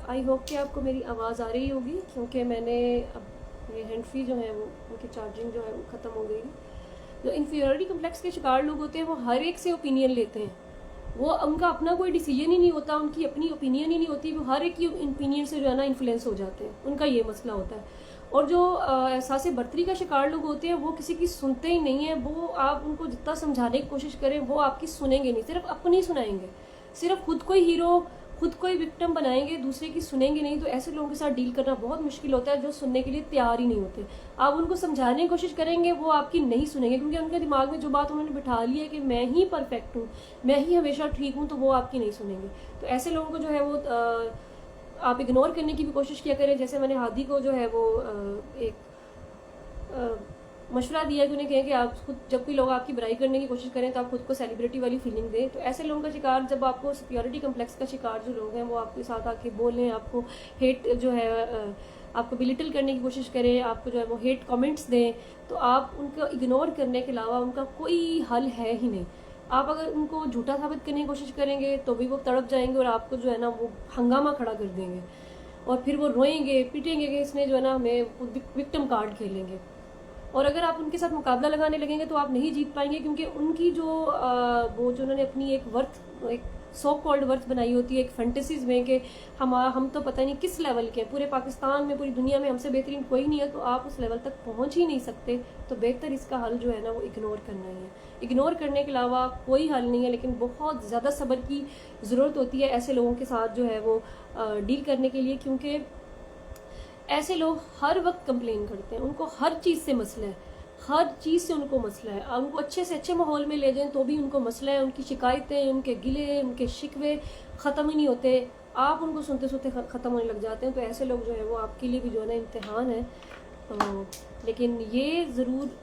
आई होप कि आपको मेरी आवाज़ आ रही होगी, क्योंकि मैंने अब ये हैंड फ्री जो है वो उनकी चार्जिंग जो है वो ख़त्म हो गई। जो इन्फीरियरिटी कम्प्लेक्स के शिकार लोग होते हैं वो हर एक से ओपिनियन लेते हैं। वो उनका अपना कोई डिसीजन ही नहीं होता, उनकी अपनी ओपिनियन ही नहीं होती, वो हर एक की ओपिनियन से जो है ना इन्फ्लुएंस हो जाते हैं। उनका ये मसला होता है। और जो एहसास बर्तरी का शिकार लोग होते हैं वो किसी की सुनते ही नहीं है। वो आप उनको जितना समझाने की कोशिश करें वो आपकी सुनेंगे नहीं, सिर्फ अपनी सुनाएंगे, सिर्फ खुद को ही हीरो, खुद को ही विक्टिम बनाएंगे, दूसरे की सुनेंगे नहीं। तो ऐसे लोगों के साथ डील करना बहुत मुश्किल होता है जो सुनने के लिए तैयार ही नहीं होते। आप उनको समझाने की कोशिश करेंगे वो आपकी नहीं सुनेंगे, क्योंकि उनके दिमाग में जो बात उन्होंने बिठा ली है कि मैं ही परफेक्ट हूँ, मैं ही हमेशा ठीक हूँ, तो वो आपकी नहीं सुनेंगे। तो ऐसे लोगों को जो है वो आप इग्नोर करने की भी कोशिश किया करें। जैसे मैंने हादी को जो है वो एक मशवरा दिया कि उन्हें कहें कि आप खुद जब भी लोग आपकी बुराई करने की कोशिश करें तो आप खुद को सेलिब्रिटी वाली फीलिंग दें। तो ऐसे लोगों का शिकार, जब आपको सुपीरियरिटी कम्प्लेक्स का शिकार जो लोग हैं वो आपके साथ आके बोलें, आपको हेट जो है आपको बिलिटल करने की कोशिश करें, आपको जो है वो हेट कमेंट्स दें, तो आप उनको इग्नोर करने के अलावा उनका कोई हल है ही नहीं। आप अगर उनको झूठा साबित करने की कोशिश करेंगे तो भी वो तड़प जाएंगे और आपको जो है ना वो हंगामा खड़ा कर देंगे, और फिर वो रोएंगे पीटेंगे कि इसने जो है ना हमें विक्टिम कार्ड खेलेंगे। और अगर आप उनके साथ मुकाबला लगाने लगेंगे तो आप नहीं जीत पाएंगे, क्योंकि उनकी जो वो जो उन्होंने अपनी एक सो कॉल्ड वर्थ बनाई होती है एक फैंटेसीज में कि हम तो पता नहीं किस लेवल के हैं, पूरे पाकिस्तान में, पूरी दुनिया में हमसे बेहतरीन कोई नहीं है, तो आप उस लेवल तक पहुंच ही नहीं सकते। तो बेहतर इसका हल जो है ना वो इग्नोर करना ही है। इग्नोर करने के अलावा कोई हल नहीं है, लेकिन बहुत ज़्यादा सब्र की ज़रूरत होती है ऐसे लोगों के साथ जो है वो डील करने के लिए, क्योंकि ऐसे लोग हर वक्त कंप्लेन करते हैं, उनको हर चीज़ से मसला है, हर चीज़ से उनको मसला है। उनको अच्छे से अच्छे माहौल में ले जाएं तो भी उनको मसला है, उनकी शिकायतें, उनके गिले, उनके शिकवे ख़त्म ही नहीं होते। आप उनको सुनते सुनते ख़त्म होने लग जाते हैं। तो ऐसे लोग जो है वो आपके लिए भी जो है ना इम्तिहान है। लेकिन ये ज़रूर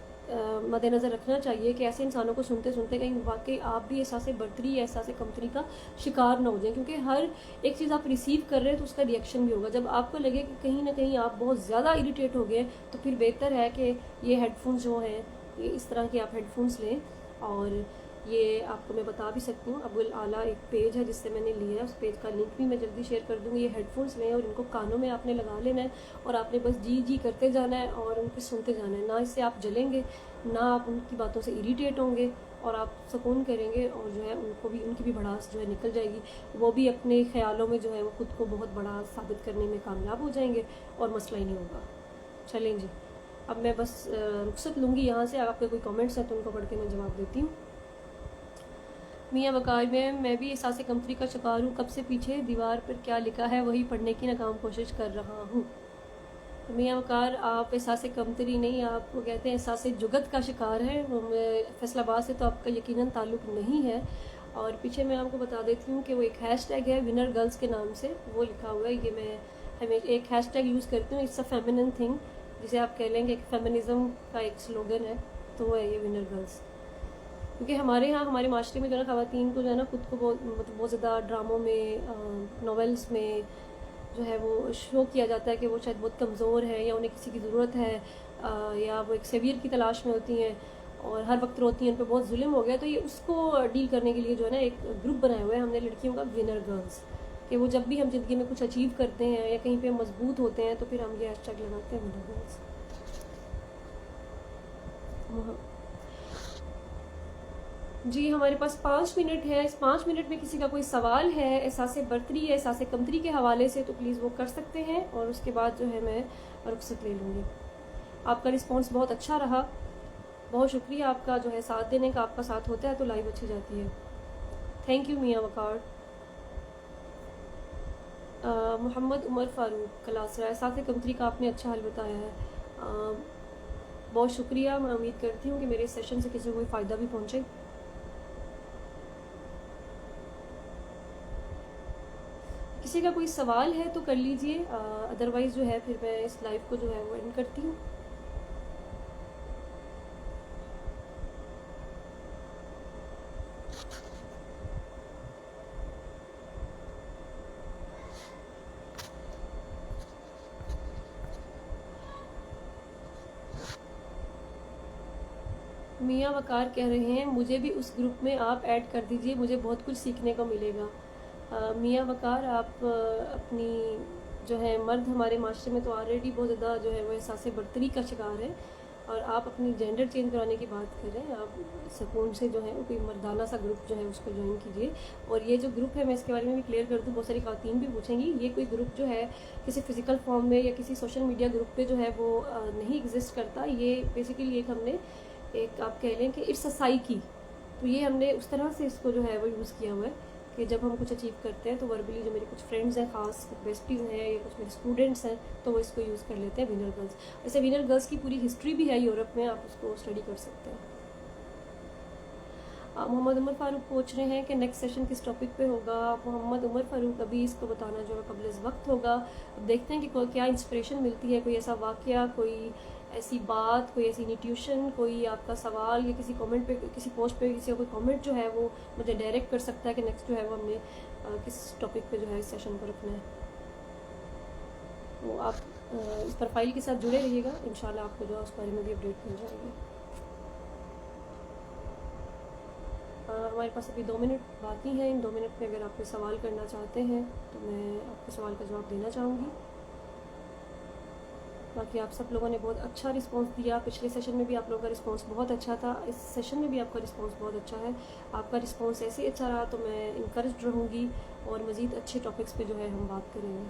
मद्देनज़र रखना चाहिए कि ऐसे इंसानों को सुनते सुनते कहीं वाकई आप भी एहसास बर्तरी या एहसास कमतरी का शिकार ना हो जाए, क्योंकि हर एक चीज़ आप रिसीव कर रहे हैं तो उसका रिएक्शन भी होगा। जब आपको लगे कि कहीं ना कहीं आप बहुत ज़्यादा इरिटेट हो गए तो फिर बेहतर है कि ये हेडफोन्स जो हैं ये इस तरह के आप हेडफोन्स लें। और ये आपको मैं बता भी सकती हूँ, अबुल आला एक पेज है जिससे मैंने लिया है, उस पेज का लिंक भी मैं जल्दी शेयर कर दूँगी। ये हेडफोन्स लें और इनको कानों में आपने लगा लेना है और आपने बस जी जी करते जाना है और उनको सुनते जाना है। ना इससे आप जलेंगे, ना आप उनकी बातों से इरिटेट होंगे, और आप सुकून करेंगे, और जो है उनकी भी भड़ास जो है निकल जाएगी। वो भी अपने ख्यालों में जो है वो खुद को बहुत बड़ा साबित करने में कामयाब हो जाएंगे और मसला ही नहीं होगा। चलें जी, अब मैं बस रुखसत लूँगी यहाँ से। आपके कोई कमेंट्स हैं तो उनको पढ़ के मैं जवाब देती हूँ। मियाँ बकार में मैं भी एहसास कमतरी का शिकार हूँ, कब से पीछे दीवार पर क्या लिखा है वही पढ़ने की नाकाम कोशिश कर रहा हूँ। मियाँ बकार, आप एहसास कमतरी नहीं, आप वो कहते हैं एहसास जुगत का शिकार है। फैसलाबाद से तो आपका यकीनन ताल्लुक़ नहीं है। और पीछे मैं आपको बता देती हूँ कि वो एक हैशटैग है विनर गर्ल्स के नाम से, वो लिखा हुआ है। ये मैं हमेशा एक हैशटैग यूज़ करती हूँ, इट्स अ फेमिनिन थिंग, जिसे आप कह लेंगे एक फेमिनिज़म का एक स्लोगन है, तो वो है ये विनर गर्ल्स। क्योंकि हमारे यहाँ हमारे माशरे में जो है ना ख़वातीन को जो है ना खुद को बहुत ज़्यादा ड्रामों में, नॉवेल्स में जो है वो शो किया जाता है कि वो शायद बहुत कमज़ोर है या उन्हें किसी की ज़रूरत है, या वो एक सेवियर की तलाश में होती हैं और हर वक्त रोती हैं, उन पर बहुत जुल्म हो गया। तो ये उसको डील करने के लिए जो है ना एक ग्रुप बनाया हुआ है हमने लड़कियों का, विनर गर्ल्स, कि वो जब भी हम ज़िंदगी में कुछ अचीव करते हैं या कहीं पे मजबूत होते हैं तो फिर हम ये हैशटैग लगाते हैं, विनर गर्ल्स। जी, हमारे पास 5 मिनट है। इस 5 मिनट में किसी का कोई सवाल है एहसास बर्तरी या एहसास कमतरी के हवाले से तो प्लीज़ वो कर सकते हैं, और उसके बाद जो है मैं रुखसत ले लूँगी। आपका रिस्पॉन्स बहुत अच्छा रहा, बहुत शुक्रिया आपका जो है साथ देने का। आपका साथ होता है तो लाइव अच्छी जाती है। थैंक यू मियाँ वकार। मोहम्मद उमर फ़ारूक कलासरा, एहसास कमतरी का आपने अच्छा हल बताया है, बहुत शुक्रिया। मैं उम्मीद करती हूँ कि मेरे सेशन से किसी को कोई फ़ायदा भी पहुँचे। किसी का कोई सवाल है तो कर लीजिए, अदरवाइज़ जो है फिर मैं इस लाइव को जो है वो एंड करती हूँ। मियाँ वकार कह रहे हैं मुझे भी उस ग्रुप में आप ऐड कर दीजिए, मुझे बहुत कुछ सीखने को मिलेगा। मियाँ वकार, आप अपनी जो है मर्द हमारे माशरे में तो ऑलरेडी बहुत ज़्यादा जो है वो एहसास बर्तरी का शिकार है, और आप अपनी जेंडर चेंज कराने की बात करें, आप सुकून से जो है वो कोई मर्दाना सा ग्रुप जो है उसको ज्वाइन कीजिए। और ये जो ग्रुप है मैं इसके बारे में भी क्लियर कर दूँ, बहुत सारी ख़वातीन भी पूछेंगी, ये कोई ग्रुप जो है किसी फ़िज़िकल फॉर्म में या किसी सोशल मीडिया ग्रुप पे जो है वो नहीं एग्जिस्ट करता। ये बेसिकली एक हमने एक आप कह लें कि इट्स अ साइकी, तो ये हमने उस तरह से इसको जो है वो यूज़ किया हुआ है कि जब हम कुछ अचीव करते हैं तो वर्बली जो मेरे कुछ फ्रेंड्स हैं, ख़ास बेस्टीज़ हैं या कुछ मेरे स्टूडेंट्स हैं, तो वो इसको यूज़ कर लेते हैं विनर गर्ल्स। ऐसे विनर गर्ल्स की पूरी हिस्ट्री भी है यूरोप में, आप उसको स्टडी कर सकते हैं। मोहम्मद उमर फ़ारूक पूछ रहे हैं कि नेक्स्ट सेशन किस टॉपिक पे होगा। मोहम्मद उमर फ़ारूक अभी इसको बताना जो है कबल इस वक्त होगा। अब देखते हैं कि क्या इंस्पिरेशन मिलती है, कोई ऐसा वाक़या, कोई ऐसी बात, कोई ऐसी इंट्यूशन, कोई आपका सवाल या किसी कमेंट पे, किसी पोस्ट पे किसी का कोई कमेंट जो है वो मुझे डायरेक्ट कर सकता है कि नेक्स्ट जो है वो हमने किस टॉपिक पे जो है इस सेशन को रखना है। तो आप इस प्रोफाइल के साथ जुड़े रहिएगा, इंशाल्लाह आपको जो है उस बारे में भी अपडेट मिल जाएगी। हमारे पास अभी 2 मिनट बाकी हैं। इन 2 मिनट में अगर आप कोई सवाल करना चाहते हैं तो मैं आपके सवाल का जवाब देना चाहूँगी। बाकी आप सब लोगों ने बहुत अच्छा रिस्पांस दिया, पिछले सेशन में भी आप लोगों का रिस्पांस बहुत अच्छा था, इस सेशन में भी आपका रिस्पांस बहुत अच्छा है। आपका रिस्पांस ऐसे ही अच्छा रहा तो मैं इनकरेज रहूँगी और मज़ीद अच्छे टॉपिक्स पे जो है हम बात करेंगे।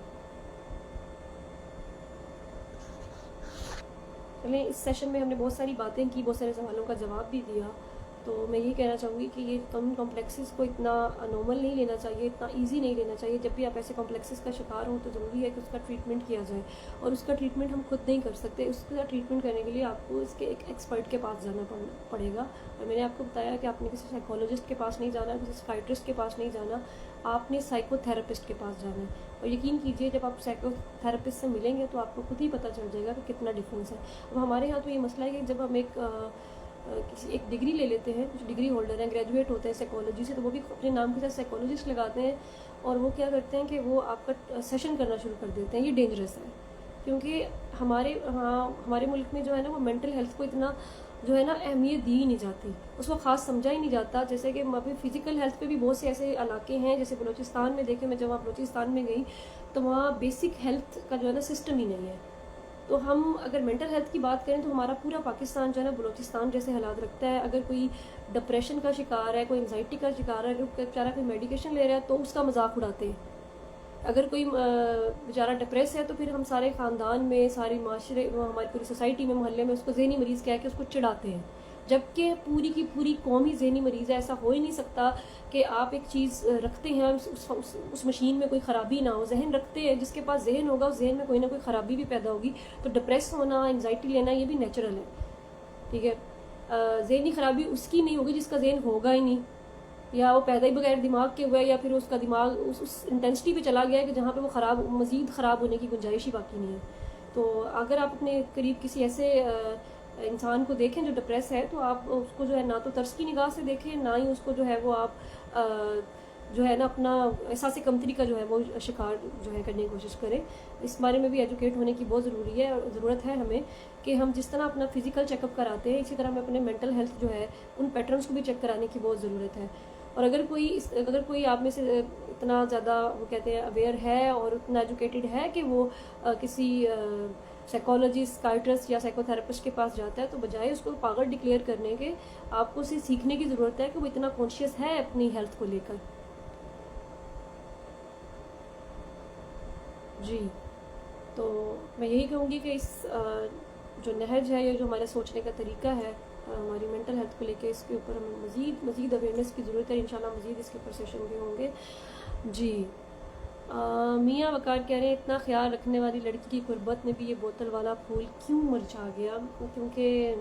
चलें, इस सेशन में हमने बहुत सारी बातें की, बहुत सारे सवालों का जवाब भी दिया। तो मैं ये कहना चाहूँगी कि ये कॉम्प्लेक्सेस को इतना नॉर्मल नहीं लेना चाहिए, इतना इजी नहीं लेना चाहिए। जब भी आप ऐसे कॉम्प्लेक्सेस का शिकार हो तो ज़रूरी है कि उसका ट्रीटमेंट किया जाए, और उसका ट्रीटमेंट हम खुद नहीं कर सकते। उसका ट्रीटमेंट करने के लिए आपको इसके एक एक्सपर्ट के पास जाना पड़ेगा। और मैंने आपको बताया कि आपने किसी साइकोलॉजिस्ट के पास नहीं जाना, किसी साइकियाट्रिस्ट के पास नहीं जाना, आपने साइकोथेरेपिस्ट के पास जाना है। और यकीन कीजिए जब आप साइकोथेरेपिस्ट से मिलेंगे तो आपको खुद ही पता चल जाएगा कि कितना डिफरेंस है। अब हमारे यहाँ तो ये मसला है कि जब हम एक डिग्री ले लेते हैं, कुछ डिग्री होल्डर हैं, ग्रेजुएट होते हैं साइकोलॉजी से, तो वो भी अपने नाम के साथ साइकोलॉजिस्ट लगाते हैं, और वो क्या करते हैं कि वो आपका सेशन करना शुरू कर देते हैं। ये डेंजरस है, क्योंकि हमारे मुल्क में जो है ना वो मेंटल हेल्थ को इतना जो है ना अहमियत दी ही नहीं जाती, उसको ख़ास समझा ही नहीं जाता। जैसे कि अभी फ़िज़िकल हेल्थ पे भी बहुत से ऐसे इलाके हैं, जैसे बलूचिस्तान में देखे, मैं जब वहाँ बलूचिस्तान में गई तो वहाँ बेसिक हेल्थ का जो है ना सिस्टम ही नहीं है। तो हम अगर मेंटल हेल्थ की बात करें तो हमारा पूरा पाकिस्तान जो है ना बलूचिस्तान जैसे हालात रखता है। अगर कोई डिप्रेशन का शिकार है, कोई एंजाइटी का शिकार है, अगर बेचारा कोई मेडिकेशन ले रहा है तो उसका मजाक उड़ाते हैं। अगर कोई बेचारा डिप्रेस है तो फिर हम सारे ख़ानदान में, सारे माशरे, हमारी पूरी सोसाइटी में, मोहल्ले में उसको ज़हनी मरीज़ कह के उसको चिढ़ाते हैं, जबकि पूरी की पूरी कौम ही ज़हनी मरीज़ है। ऐसा हो ही नहीं सकता कि आप एक चीज़ रखते हैं उस मशीन में कोई ख़राबी ना हो। जहन रखते हैं, जिसके पास जहन होगा उस जहन में कोई ना कोई ख़राबी भी पैदा होगी। तो डिप्रेस होना, एंजाइटी लेना, ये भी नेचुरल है, ठीक है। जहनी ख़राबी उसकी नहीं होगी जिसका जहन होगा ही नहीं, या वो पैदा ही बगैर दिमाग के हुआ है, या फिर उसका दिमाग उस इंटेंसिटी पे चला गया है कि जहाँ पे वो मज़ीद ख़राब होने की गुंजाइश ही बाकी नहीं है। तो अगर आप अपने करीब किसी ऐसे इंसान को देखें जो डिप्रेस है, तो आप उसको जो है ना तो तरस की निगाह से देखें, ना ही उसको जो है वो आप जो है ना अपना एहसास कमतरी का जो है वो शिकार जो है करने की कोशिश करें। इस बारे में भी एजुकेट होने की बहुत ज़रूरी है और ज़रूरत है हमें कि हम जिस तरह अपना फिजिकल चेकअप कराते हैं, इसी तरह हमें अपने मेंटल हेल्थ जो है उन पैटर्न्स को भी चेक कराने की बहुत ज़रूरत है। और अगर कोई आप में से इतना ज़्यादा वो कहते हैं अवेयर है और उतना एजुकेटेड है कि वो किसी साइकोलॉजिस्ट, साइकियाट्रिस्ट या साइकोथेरेपिस्ट के पास जाता है, तो बजाय उसको पागल डिक्लेयर करने के आपको उसे सीखने की ज़रूरत है कि वो इतना कॉन्शियस है अपनी हेल्थ को लेकर। जी, तो मैं यही कहूँगी कि इस जो नहज है, ये जो हमारे सोचने का तरीका है हमारी मेंटल हेल्थ को लेके, इसके ऊपर हमें मज़ीद अवेयरनेस की ज़रूरत है। इंशाल्लाह मज़ीद इसके ऊपर सेशन भी होंगे। जी, मियाँ वकार कह रहे हैं इतना ख्याल रखने वाली लड़की की गुर्बत में भी ये बोतल वाला फूल क्यों मुरझा गया? क्योंकि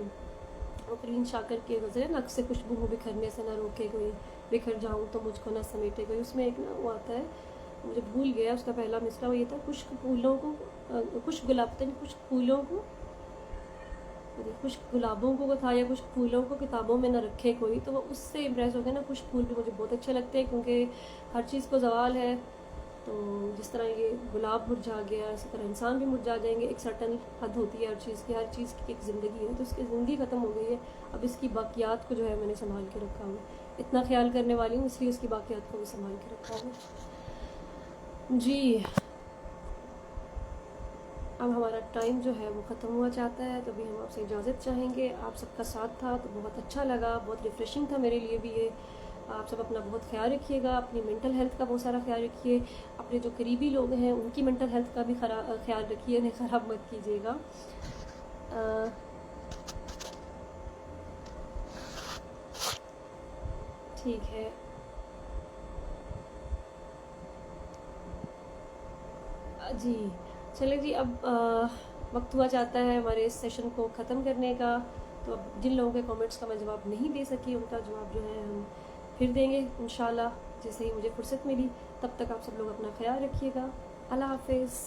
फरीन शाकर के गुजरे नक से खुशबू हो बिखरने से ना रोके कोई, बिखर जाऊँ तो मुझको ना समेटे कोई। उसमें एक ना वो आता है, मुझे भूल गया उसका पहला मिसरा, वो ये था खुश्क फूलों को खुश्क गुलाब खुश्क फूलों को कुछ गुलाबों को था या कुछ फूलों को किताबों में ना रखे कोई, तो वो उससे इम्प्रेस हो गया ना। कुछ फूल भी मुझे बहुत अच्छे लगते हैं क्योंकि हर चीज़ को ज़वाल है, तो जिस तरह ये गुलाब मुरझा गया, इसी तरह इंसान भी मुरझा जाएंगे। एक सर्टन हद होती है हर चीज़ की, हर चीज़ की एक ज़िंदगी है, तो इसकी ज़िंदगी ख़त्म हो गई है। अब इसकी बाकियात को जो है मैंने संभाल के रखा हुआ है, इतना ख्याल करने वाली हूँ, इसलिए उसकी बाकियात को भी संभाल के रखा हुआ है। जी, अब हमारा टाइम जो है वो ख़त्म हुआ चाहता है, तो अभी हम आपसे इजाज़त चाहेंगे। आप सबका साथ था तो बहुत अच्छा लगा, बहुत रिफ़्रेशिंग था मेरे लिए भी ये। आप सब अपना बहुत ख्याल रखिएगा, अपनी मेंटल हेल्थ का बहुत सारा ख्याल रखिए, अपने जो करीबी लोग हैं उनकी मेंटल हेल्थ का भी ख्याल रखिए, उन्हें ख़राब मत कीजिएगा। ठीक है, जी चले जी, अब वक्त हुआ चाहता है हमारे इस सेशन को ख़त्म करने का। तो अब जिन लोगों के कमेंट्स का मैं जवाब नहीं दे सकी, उनका जवाब जो है हम फिर देंगे इंशाल्लाह, जैसे ही मुझे फुर्सत मिली। तब तक आप सब लोग अपना ख्याल रखिएगा। अल्लाह हाफिज़।